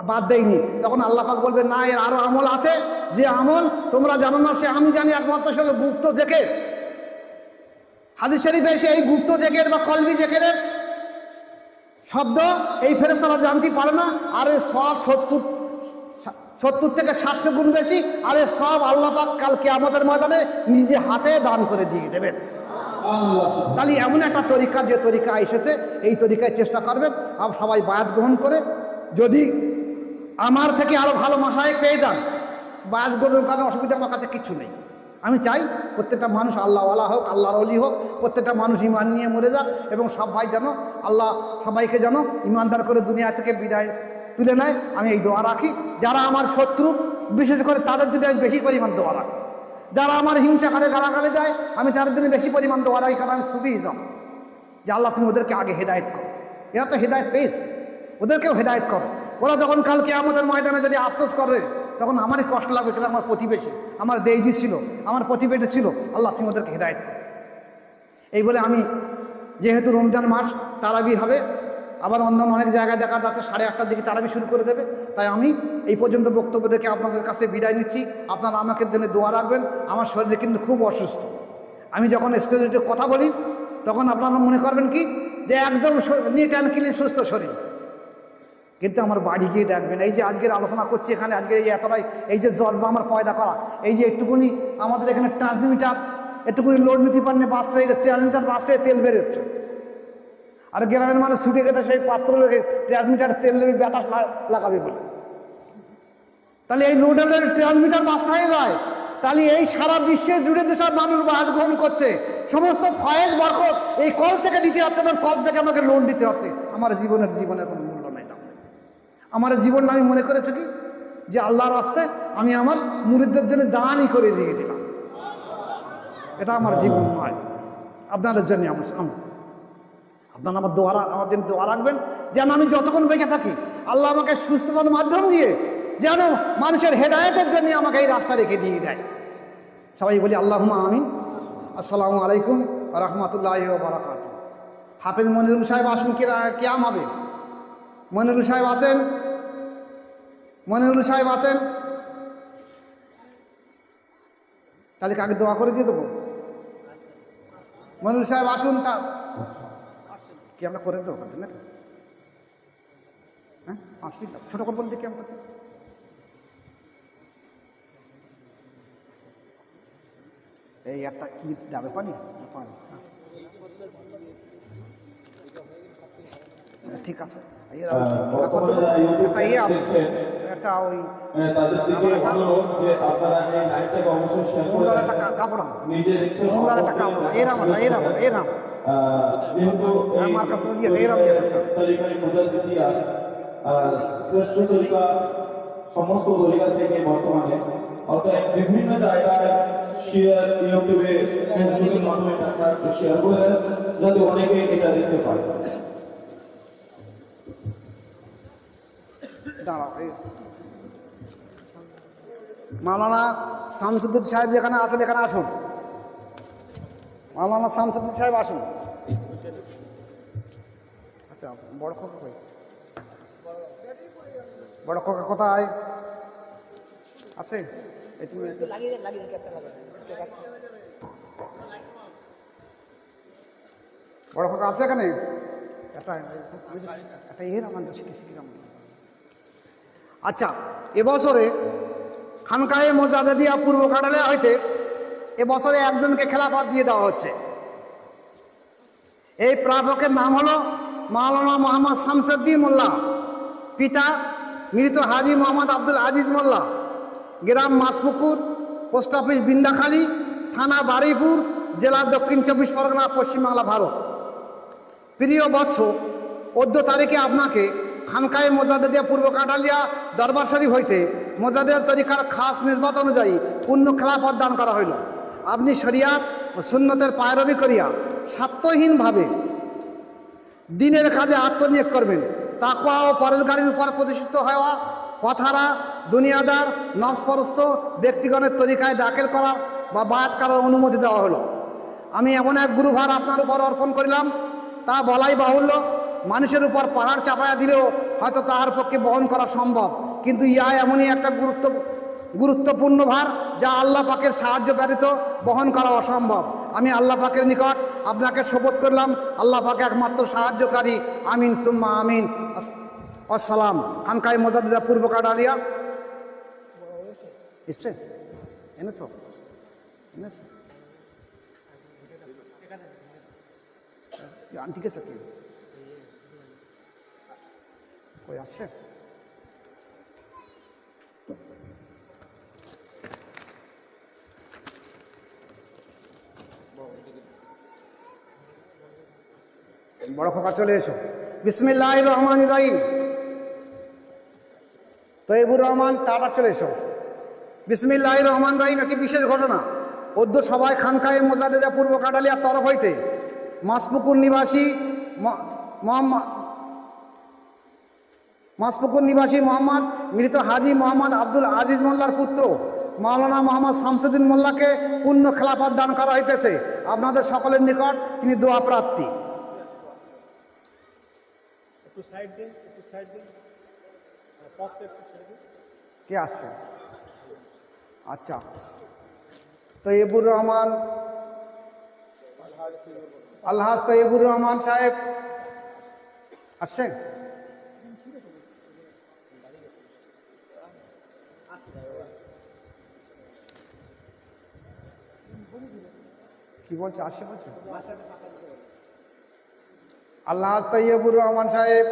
বাদ দেয়নি। তখন আল্লাহ পাক বলবেন, না এর আরো আমল আছে, যে আমল তোমরা জানো না সে আমি জানি, একমাত্র সঙ্গে গুপ্ত জেকের। হাদিস শরীফে এসে এই গুপ্ত জেকের বা কলবি জেকের শব্দ এই ফেরেশতারা জানতে পারে না। আর এ সব 70 থেকে 700 গুণ বেশি। আর এ সব আল্লাহ পাক কাল কিয়ামতের ময়দানে নিজে হাতে দান করে দিয়ে দেবেন। তাহলে এমন একটা তরিকা, যে তরিকা এসেছে, এই তরিকায় চেষ্টা করবেন আর সবাই বায়াত গ্রহণ করে। যদি আমার থেকে আরও ভালো মাশায়েখ পেয়ে যান, বায়াত গ্রহণ করার অসুবিধা আমার কাছে কিচ্ছু নেই। আমি চাই প্রত্যেকটা মানুষ আল্লাহওয়ালা হোক, আল্লাহর ওলি হোক, প্রত্যেকটা মানুষ ইমান নিয়ে মরে যাক, এবং সবাই যেন আল্লাহ সবাইকে যেন ইমানদার করে দুনিয়া থেকে বিদায় তুলে নেয়। আমি এই দোয়া রাখি। যারা আমার শত্রু, বিশেষ করে তাদের জন্য আমি বেশি পরিমাণ দোয়া রাখি। যারা আমার হিংসা করে, গালাগালি দেয়, আমি তাদের জন্য বেশি পরিমাণ দোয়া রাখি, কারণ আমি সুবি হিসাম যে আল্লাহ তুমি ওদেরকে আগে হেদায়েত করো। এরা তো হেদায়েত পেয়েছে, ওদেরকেও হেদায়েত করো। ওরা যখন কাল কিয়ামতের ময়দানে যদি আফসোস করে, তখন আমারই কষ্ট লাগবে, কেন আমার প্রতিবেশী, আমার দেইজি ছিল, আমার প্রতিবেশী ছিল, আল্লাহ তুমি ওদেরকে হেদায়েত করো। এই বলে আমি, যেহেতু রমজান মাস, তারাবি হবে, আবার অন্য অনেক জায়গায় দেখা যাচ্ছে 8:30টার দিকে তারাবি শুরু করে দেবে। তাই আমি এই পর্যন্ত বক্তব্য রেখে আপনাদের কাছে বিদায় নিচ্ছি। আপনারা আমাকে জন্য দোয়া রাখবেন। আমার শরীরে কিন্তু খুব অসুস্থ। আমি যখন স্টেজে কথা বলি, তখন আপনারা মনে করবেন কি যে একদম নিট অ্যান্ড ক্লিন সুস্থ শরীর, কিন্তু আমার বাড়ি গিয়ে দেখবেন, এই যে আজকের আলোচনা করছি এখানে, আজকে এই এতটাই, এই যে জজবা আমার পয়দা করা, এই যে একটুকুনি আমাদের এখানে ট্রান্সমিটার একটুকুনি লোড নিতে পারেনি, বাস্ট হয়ে গেছে, ট্রান্সমিটার বাস্ট হয়ে তেল বেরোচ্ছে। আর গ্রামের মানুষ ছুটে গেছে সেই পাত্র লেগে ট্রান্সমিটার তেল লেগে বাতাস লাগাবে বলে। তাহলে এই নোডেলের ট্রান্সমিটার বাস্ট হয়ে যায়, তাহলে এই সারা বিশ্বে জুড়ে যেসব মানুষ বাদ গ্রহণ করছে সমস্ত ফয়েজ বরকত এই কল থেকে দিতে হচ্ছে এবং কল থেকে আমাকে লোন দিতে হচ্ছে। আমার জীবনের কোনো মূল্য নাই। আমার জীবনটা আমি মনে করেছি কি যে আল্লাহর রাস্তায় আমি আমার মুরিদদের জন্য দানই করে দিয়ে দিলাম, এটা আমার জীবন নয়। আপনাদের জন্য আপনারা আমার জন্য দোয়া রাখবেন যেন আমি যতক্ষণ বেঁচে থাকি আল্লাহ আমাকে সুস্থতার মাধ্যম দিয়ে যেন মানুষের হেদায়েতের জন্য আমাকে এই রাস্তা রেখে দিয়ে দেয়। সবাই বলি আল্লাহুম্মা আমিন। আসসালামু আলাইকুম ওয়া রাহমাতুল্লাহি ওয়া বারাকাতুহু। হাফেজ মনিরুল সাহেব আসুন, কিয়াম হবে। মনিরুল সাহেব আসেন, মনিরুল সাহেব আসেন। তাহলে কাকে দোয়া করে দিয়ে দেবো? মনিরুল সাহেব আসুন। তা কি আমরা করে দেবো নাকি? হ্যাঁ, 5 মিনিট ছোট করে বলতে কি আমরা এই একটা কি যাবে পানি পানি ঠিক আছে। একটা ওই কাপড় একটা কাপড় এরাম এরাম এরাম আমার কাছ থেকে এরাম
শ্রেষ্ঠ তরিকা সমস্ত তরিকা থেকে বর্তমানে অর্থাৎ বিভিন্ন জায়গায় শেয়ার, ইউটিউবে, ফেসবুকের মাধ্যমে আপনারা একটু শেয়ার করে দেন যাতে অনেকে এটা দেখতে পারে।
মাওলানা শামসুদ্দিন সাহেব যেখানে আছেন এখানে আসুন। মাওলানা শামসুদ্দিন সাহেব আসুন। আচ্ছা, বড় খোকা কই? বড় খোকা কোথায় আছে? বড় খোকা আছে এখানে? আচ্ছা, এবছরে খানকায়ে মোজাদ্দেদিয়া পূর্ব কাটালে হইতে এবছরে একজনকে খেলাফত দিয়ে দেওয়া হচ্ছে। এই প্রাপকের নাম হলো মাওলানা মোহাম্মদ শামসুদ্দিন মোল্লা, পিতা মৃত হাজী মোহাম্মদ আব্দুল আজিজ মোল্লা, গ্রাম মাসপুকুর, পোস্ট অফিস বিন্দাখালী, থানা বারুইপুর, জেলা দক্ষিণ 24 পরগনা, পশ্চিমবাংলা, ভারত। প্রিয় বৎস, 14 তারিখে আপনাকে খানকায়ে মোজাদ্দেদিয়া পূর্ব কাটালিয়া দরবার শরীফ হইতে মোজাদ্দেদ তরিকার খাস নিসবত অনুযায়ী পূর্ণ খেলাফত দান করা হইল। আপনি শরিয়াত ও সুন্নতের পায়রবি করিয়া স্বার্থহীনভাবে দিনের কাজে আত্মনিয়োগ করবেন। তাকওয়া ও পরেশগারির উপর প্রতিষ্ঠিত হওয়া, পথহারা, দুনিয়াদার, নফসপরস্ত ব্যক্তিগণের তরিকায় দাখিল করা বা বায়াত করার অনুমতি দেওয়া হলো। আমি এমন এক গুরুভার আপনার উপর অর্পণ করিলাম, তা বলাই বাহুল্য। মানুষের উপর পাহাড় চাপায়া দিলেও হয়তো তাহার পক্ষে বহন করা সম্ভব, কিন্তু ইহা এমনই একটা গুরুত্বপূর্ণ ভার যা আল্লাহ পাকের সাহায্য ব্যতীত বহন করা অসম্ভব। আমি আল্লাহ পাকের নিকট আপনাকে শপথ করলাম, আল্লাহ পাক একমাত্র সাহায্যকারী। আমিন সুম্মা আমিন। আসসালাম। খানকায়ে মোজাদ্দেদিয়া পূর্ব কাটালিয়া এসছেন? এনেছো? এনেছো? ঠিক আছে, কি কই আসছে? বড় খোকা চলে এসো। বিসমিল্লাহির রহমানির রহিম। তৈবুর রহমান টাটা চলে এসো। বিসমিল্লাহির রহমান রহিম। একটি বিশেষ ঘটনা। অদ্য সবাই খানকায়ে মোজাদ্দেদিয়া পূর্ব কাটালিয়ার তরফ হইতে মাসপুকুর নিবাসী মোহাম্মদ মৃত হাজী মোহাম্মদ আব্দুল আজিজ মোল্লার পুত্র মাওলানা মোহাম্মদ শামসুদ্দিন মোল্লাকে পূর্ণ খেলাফত দান করা হইতেছে। আপনাদের সকলের নিকট তিনি দোয়া প্রার্থী। কে আসছে? আচ্ছা, তৈবুর রহমান, আলহাজ তৈবুর রহমান সাহেব আসছেন? কি বলছে? আসছে বলছে? আলহাজ তৈবুর রহমান সাহেব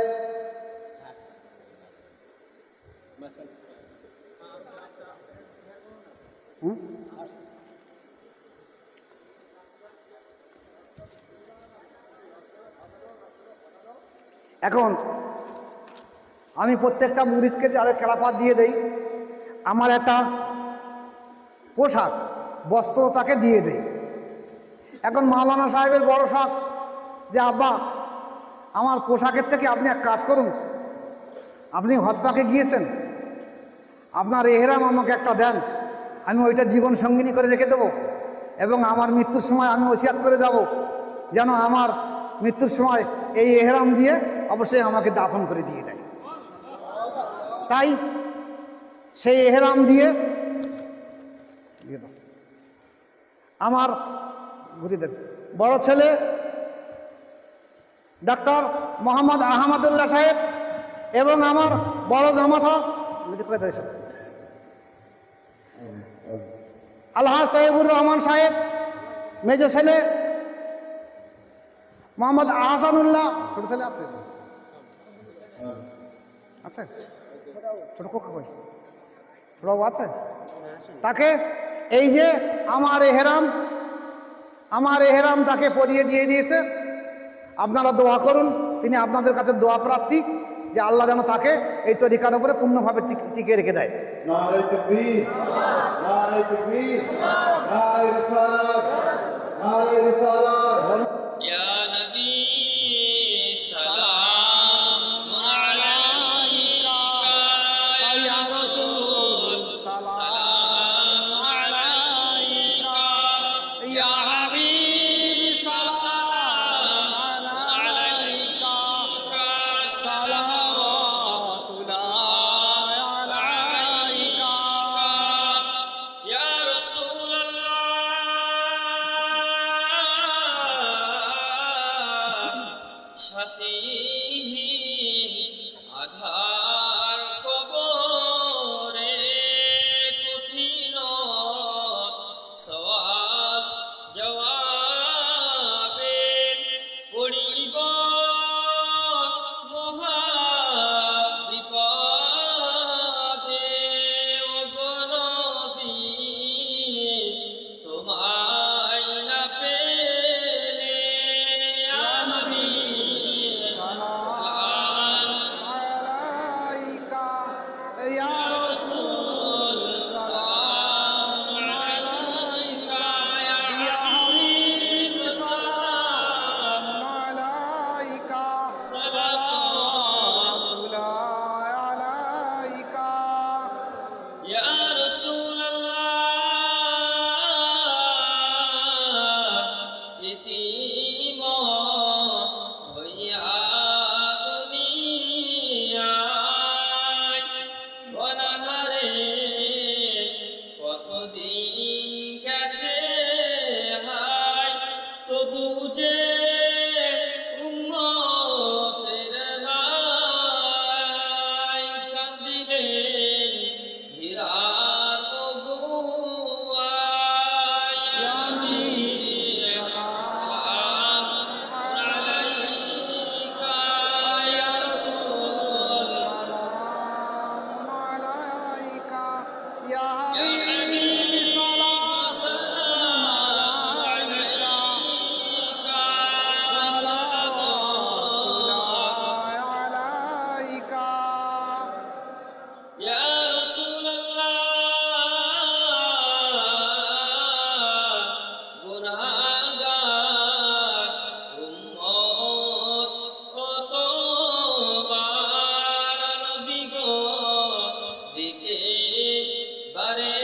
এখন আমি প্রত্যেকটা মুরিদকে যারা কেলাপাত দিয়ে দেই, আমার একটা পোশাক বস্ত্র তাকে দিয়ে দেই। এখন মাওলানা সাহেবের বড় শখ যে আব্বা আমার পোশাকের থেকে আপনি এক কাজ করুন, আপনি হজপাকে গিয়েছেন, আপনার এহরাম আমাকে একটা দেন, আমি ওইটা জীবন সঙ্গিনী করে রেখে দেবো এবং আমার মৃত্যুর সময় আমি ওসিয়াত করে যাব যেন আমার মৃত্যুর সময় এই এহরাম দিয়ে অবশ্যই আমাকে দাফন করে দিয়ে দেয়। তাই সেই এহরাম দিয়ে দাও। আমার ঘুরিদের বড় ছেলে ডক্টর মোহাম্মদ আহমদুল্লাহ সাহেব এবং আমার বড় জামাতা আলহাজ তৈবুর রহমান সাহেব, মেজর ছেলে মোহাম্মদ আহসানুল্লাহ, ছোট ছেলে আছে আছে ছোট কোকা কই ছোট আছে, তাকে এই যে আমার এহরাম তাকে পরিয়ে দিয়ে দিয়েছে। আপনারা দোয়া করুন, তিনি আপনাদের কাছে দোয়া প্রার্থী যে আল্লাহ যেন তাকে এই তরিকার উপরে পূর্ণভাবে টিকে রেখে দেয়।
নারে তাকবীর, নারে তাকবীর, নারে রিসালাত, নারে রিসালাত।
ইয়া নবী সালাম আলাইকা, ইয়া রাসূল সালাম আলাইকা, ইয়া হাবিব সালাম আলাইকা, সালাওয়াতুল্লাহ আলাইকা, ইয়া রাসূলুল্লাহ সাথীহীন আধার কবরে কঠিন সওয়াল জবাবে পড়িব মহা বিপদে। ওগো নবী তোমায় না পেলে আমি সালাম
আলাইকা ইয়া
রাসূল সালাম আলাইকা, ইয়া হাবিব সালাম
আলাইকা,
সালাওয়াতুল্লাহ
আলাইকা।
ইয়া রাসূলুল্লাহ ইতিম হইয়া দুনিয়ায় অনাহারে কতদিন গেছে হায়, তবু যে উম্মতের ভাই কান্দিলেন হীরার গুহায়। আমি সালাম আলাইকা, ইয়া রাসূল
আলাইকা ইয়া
ইয়া
হাবিব
হাবিব সালাম আলাইকা, সালাওয়াতুল্লাহ
আলাইকা।
ইয়া রাসূলুল্লাহ গুনাহগার উম্মত কতবার নবী গো দিকে বারে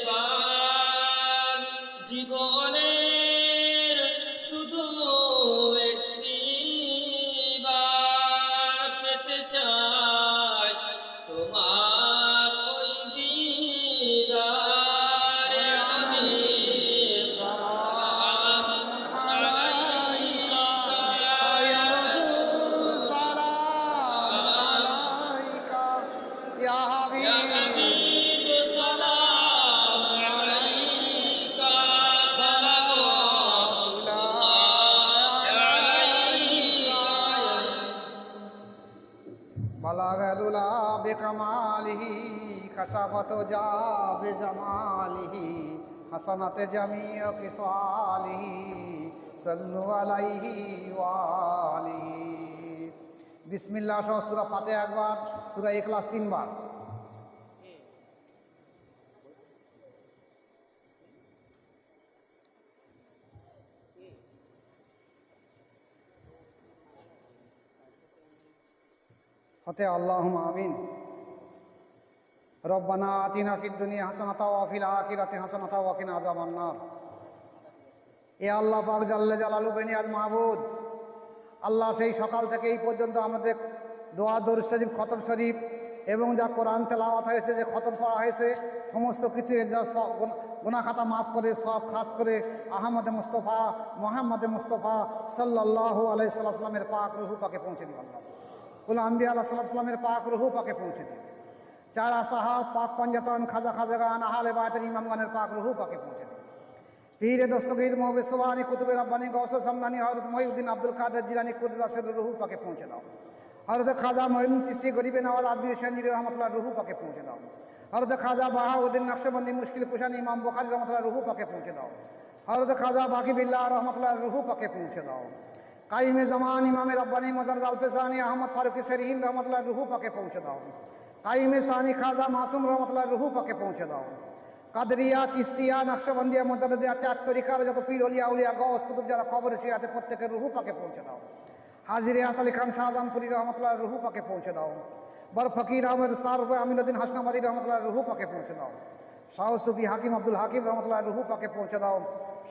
বার, জীবনের শুধু একটি বার পেতে চাই তোমার ওই দিদারে। আমি সালাম আলাইকা, ইয়া রাসূল
সালাম আলাইকা ইয়া
ইয়া
হাবিব
হাবিব সালাম আলাইকা, সালাওয়াতুল্লাহ আলাইকা।
বালাগালুলা বিকামালিহি কাসাফাত জা বিজামালিহি হাসানাতে জামিউ কিসালিহি সাল্লু আলাইহি ওয়া আলিহি। বিসমিল্লাহ সহ সূরা ফাতিহা একবার, সূরা ইখলাস 3 বার। ফাতিহা। আল্লাহুম্মা আমিন। রব্বানা আতিনা ফিদ দুনিয়া হাসানাতাও ওয়া ফিল আখিরাতি হাসানাতাও ওয়া কিনা আযাবান নার। এ আল্লাহ পাক জাল্লে জালালু বেনিয়াজ মাহবুদ, আল্লাহ সেই সকাল থেকে এই পর্যন্ত আমাদের দোয়া দরুদ শরীফ, খতম শরীফ এবং যা কোরআন তেলাওয়াত হয়েছে, যে খতম পড়া হয়েছে, সমস্ত কিছু এর যা গুনাহ খাতা মাফ করে সব খাস করে আহমদে মুস্তফা মোহাম্মদে মুস্তফা সাল্লাল্লাহু আলাইহি সাল্লামের পাক রুহু পাকে পৌঁছে দিও। আল্লাহ কুল আম্বিয়া আলাইহিস সালামের পাক রুহু পাকে পৌঁছে দিও। চার সাহাব পাক পঞ্জাতন খাজা খাজাগান আহলে বায়তের ইমামগানের পাক রুহু পাকে পৌঁছে দিও। পীরে দস্তগীর মহবে সোবানি কুতুবে রব্বানি গৌসে সামদানি হযরত মহিউদ্দিন আব্দুল কাদের জিলানী কুদরাসের রুহু পাকে পৌঁছে দাও। হযরত খাজা মঈনুদ্দিন চিশতি গরিবে নওয়াজ আব্দুল শাহীর রহমাতুল্লাহ রুহু পাকে পৌঁছে দাও। হযরত খাজা বাহাউদ্দিন নকশবন্দি মুশকিল কুশানি ইমাম বুখারী রহমাতুল্লাহ রুহু পাকে পৌঁছে দাও। হযরত খাজা বাকি বিল্লাহ রহমাতুল্লাহ রুহু পাকে পৌঁছে দাও। কাইমে জামান ইমামে রব্বানি মুজাররদ আল পেশানি আহমদ ফারুকী শরীন রহমাতুল্লাহ রুহু পাকে পৌঁছে দাও। কাইমে সানি খাজা মাসুম রহমাতুল্লাহ রুহু পাকে পৌঁছে দাও। কাদরিয়া, চিস্তিয়া, নকশবন্দিয়া, মুজাদ্দিদিয়া, চার তরিকার যত পীর ওলিয়া উলিয়া গওস কুতুব যারা কবরে শুয়ে আছে প্রত্যেকের রুহু পাকে পৌঁছে দাও। হাজিরে আসালি খান শাহজাহানপুরি রহমতুল্লাহ রুহু পাকে পৌঁছে দাও। বড় ফকির আহমেদ সারফ আমিনুদ্দিন হাসনাবাদী রহমতুল্লাহ রুহু পাকে পৌঁছে দাও। শাহ সুফি হাকিম আব্দুল হাকিম রহমতুল্লাহ রুহু পাকে পৌঁছে দাও।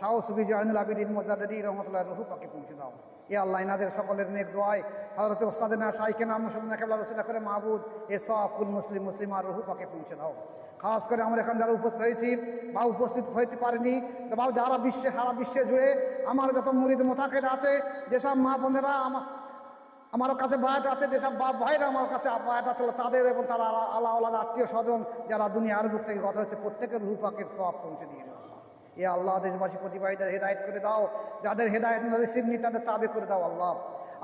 শাহ সুফি জয়নুল আবিদিন মুজাদ্দিদি রহমতুল্লাহ রুহু পাকে পৌঁছে দাও। এ আল্লাহ ইনাদের সকলের নেক দোয়ায় হযরত ওস্তাদেনা শাইখে নাম মুসলিম কেবলা রসিলা করে মাহবুদ এ সব কুল মুসলিম মুসলিমার রুহু পাকে পৌঁছে দাও। খাস করে আমরা এখানে যারা উপস্থিত হয়েছি বা উপস্থিত হইতে পারিনি, বা যারা সারা বিশ্বে জুড়ে আমার যত মুরিদ মোতাকেদ আছে, যেসব মা বোনেরা আমার কাছে বায়াত আছে, যেসব বাপ ভাইরা আমার কাছে বায়াত আছে, তাদের এবং তারা আল্লাহ আল্লাহ আত্মীয় স্বজন যারা দুনিয়ার বুক থেকে গত হয়েছে প্রত্যেকের রুহু পাকের সব পৌঁছে দিয়ে দাও। এ আল্লাহ দেশবাসী প্রতিবাহীদের হেদায়েত করে দাও, যাদের হেদায়েত নসিব নেই তাদের তাবে করে দাও। আল্লাহ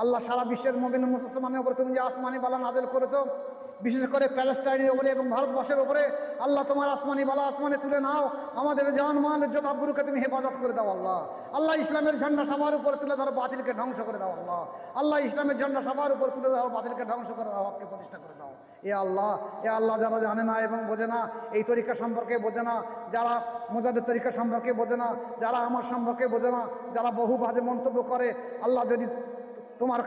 আল্লাহ সারা বিশ্বের মুমিন মুসলমানের উপরে তুমি যে আসমানি বালা নাযিল করেছো, বিশেষ করে প্যালেস্টাইনের উপরে এবং ভারতবর্ষের উপরে, আল্লাহ তোমার আসমানি বালা আসমানে তুলে নাও। আমাদের জান মাল ইজ্জত আব্রুকে তুমি হেফাজত করে দাও। আল্লাহ আল্লাহ ইসলামের ঝান্ডা সবার উপরে তুলে ধরো, বাতিলকে ধ্বংস করে দাও। আল্লাহ আল্লাহ ইসলামের ঝান্ডা সবার উপরে তুলে ধরো, বাতিলকে ধ্বংস করে দাও, হককে প্রতিষ্ঠা করে দাও। এ আল্লাহ যারা জানে না এবং বোঝে না, এই তরিকা সম্পর্কে বোঝে না, যারা মুজাদ্দিদ তরিকা সম্পর্কে বোঝে না, যারা আমার সম্পর্কে বোঝে না, যারা বহু বাজে মন্তব্য করে, আল্লাহ যদি তোমার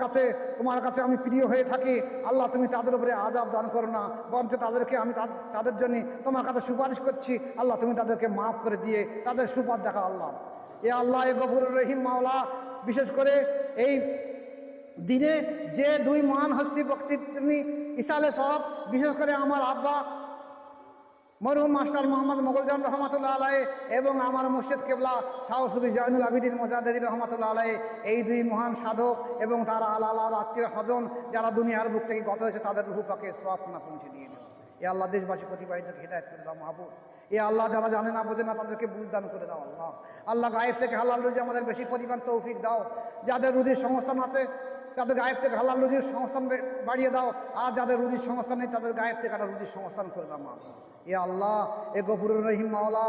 কাছে আমি প্রিয় হয়ে থাকি, আল্লাহ তুমি তাদের উপরে আযাব দান করো না, বরঞ্চ তাদেরকে আমি তাদের জন্য তোমার কাছে সুপারিশ করছি। আল্লাহ তুমি তাদেরকে মাফ করে দিয়ে তাদের সুপার দেখা। আল্লাহ এ আল্লাহ এ গফুরুর রহিম মাওলা, বিশেষ করে এই দিনে যে দুই মহান হস্তি ব্যক্তিত্ব ইসালে সব, বিশেষ করে আমার আব্বা মরহুম মাস্টার মোহাম্মদ মোগলজান রহমতুল্লাহ আলাইহি এবং আমার মুর্শিদ কেবলা শাহ সুফি জয়নুল আবিদিন মুজাদ্দিদি রহমতুল্লাহ আলাইহি, এই দুই মহান সাধক এবং তারা আল্লাহ আত্মীয় স্বজন যারা দুনিয়ার বুক থেকে গত হয়েছে তাদের রুহু পাকে সওয়াব না পৌঁছে দিয়ে দাও। এ আল্লাহ দেশবাসী প্রতিবাহীদেরকে হিদায়াত করে দাও মাহবুব। এ আল্লাহ যারা জানে না বোঝে না তাদেরকে বুঝদান করে দাও। আল্লাহ গায়েব থেকে হালাল রুজি আমাদের বেশি পরিমাণ তৌফিক দাও। যাদের রুজির সংস্থান আছে তাদের গায়েব থেকে হালাল রুজির সংস্থান বাড়িয়ে দাও, আর যাদের রুজির সংস্থান নেই তাদের গায়েব থেকে একটা রুজির সংস্থান করে দাও মাহবুব। এ আল্লাহ এ গফুরুর রহিম মাওলা,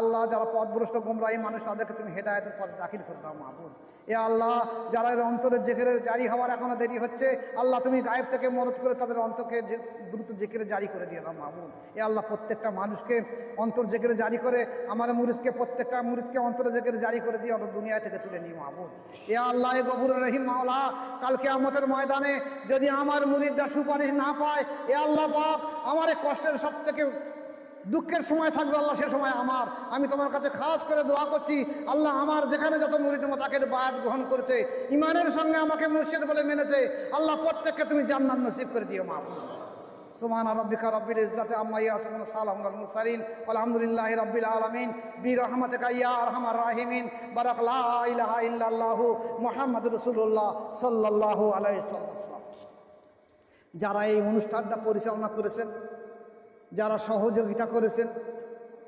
আল্লাহ যারা পথভ্রষ্ট গুমরাহী মানুষ তাদেরকে তুমি হেদায়েতের পথে দাখিল করে দাও মাহবুব। এ আল্লাহ যারা অন্তরের জিকিরের জারি হওয়ার এখনো দেরি হচ্ছে, আল্লাহ তুমি গায়েব থেকে মদত করে তাদের অন্তরকে দ্রুত জিকিরে জারি করে দিয়ে দাও মাহবুব। এ আল্লাহ প্রত্যেকটা মানুষকে অন্তর জিকিরে জারি করে, আমার মুরিদকে প্রত্যেকটা মুরিদকে অন্তর জিকিরে জারি করে দিয়ে অন্তর দুনিয়া থেকে তুলে নিই মাহবুব। এ আল্লাহ এ গফুরুর রহিম মাওলা, কাল কিয়ামতের ময়দানে যদি আমার মুরিদরা সুপারিশ না পায়, এ আল্লাহ পাক আমার এই কষ্টের সব থেকে দুঃখের সময় থাকবে আল্লাহ, সে সময় আমি তোমার কাছে খাস করে দোয়া করছি। আল্লাহ আমার যেখানে যত মুরিদ মোতাকেদ বায়াত গ্রহণ করেছে, ইমানের সঙ্গে আমাকে মুর্শিদ বলে মেনেছে, আল্লাহ প্রত্যেককে তুমি জান্নাত নসিব করে দিও মাহবুব। সুবহান রাব্বিকা রাব্বিল ইজ্জাতি আম্মা ইয়াসিফুন, সালামুন আলাল মুরসালিন, আলহামদুলিল্লাহি রাব্বিল আলামিন, বিরহমাতিকা ইয়া আরহামার রাহিমিন, বারাক লা ইলাহা ইল্লাল্লাহু মুহাম্মাদুর রাসূলুল্লাহ সাল্লাল্লাহু আলাইহি ওয়াসাল্লাম। যারা এই অনুষ্ঠানটা পরিচালনা করেছেন, যারা সহযোগিতা করেছেন,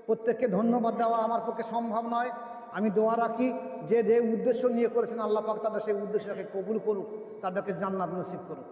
প্রত্যেককে ধন্যবাদ দেওয়া আমার পক্ষে সম্ভব নয়। আমি দোয়া রাখি যে উদ্দেশ্য নিয়ে করেছেন আল্লাহ পাক তাদের সেই উদ্দেশ্যটাকে কবুল করুক, তাদেরকে জান্নাত নসিব করুক।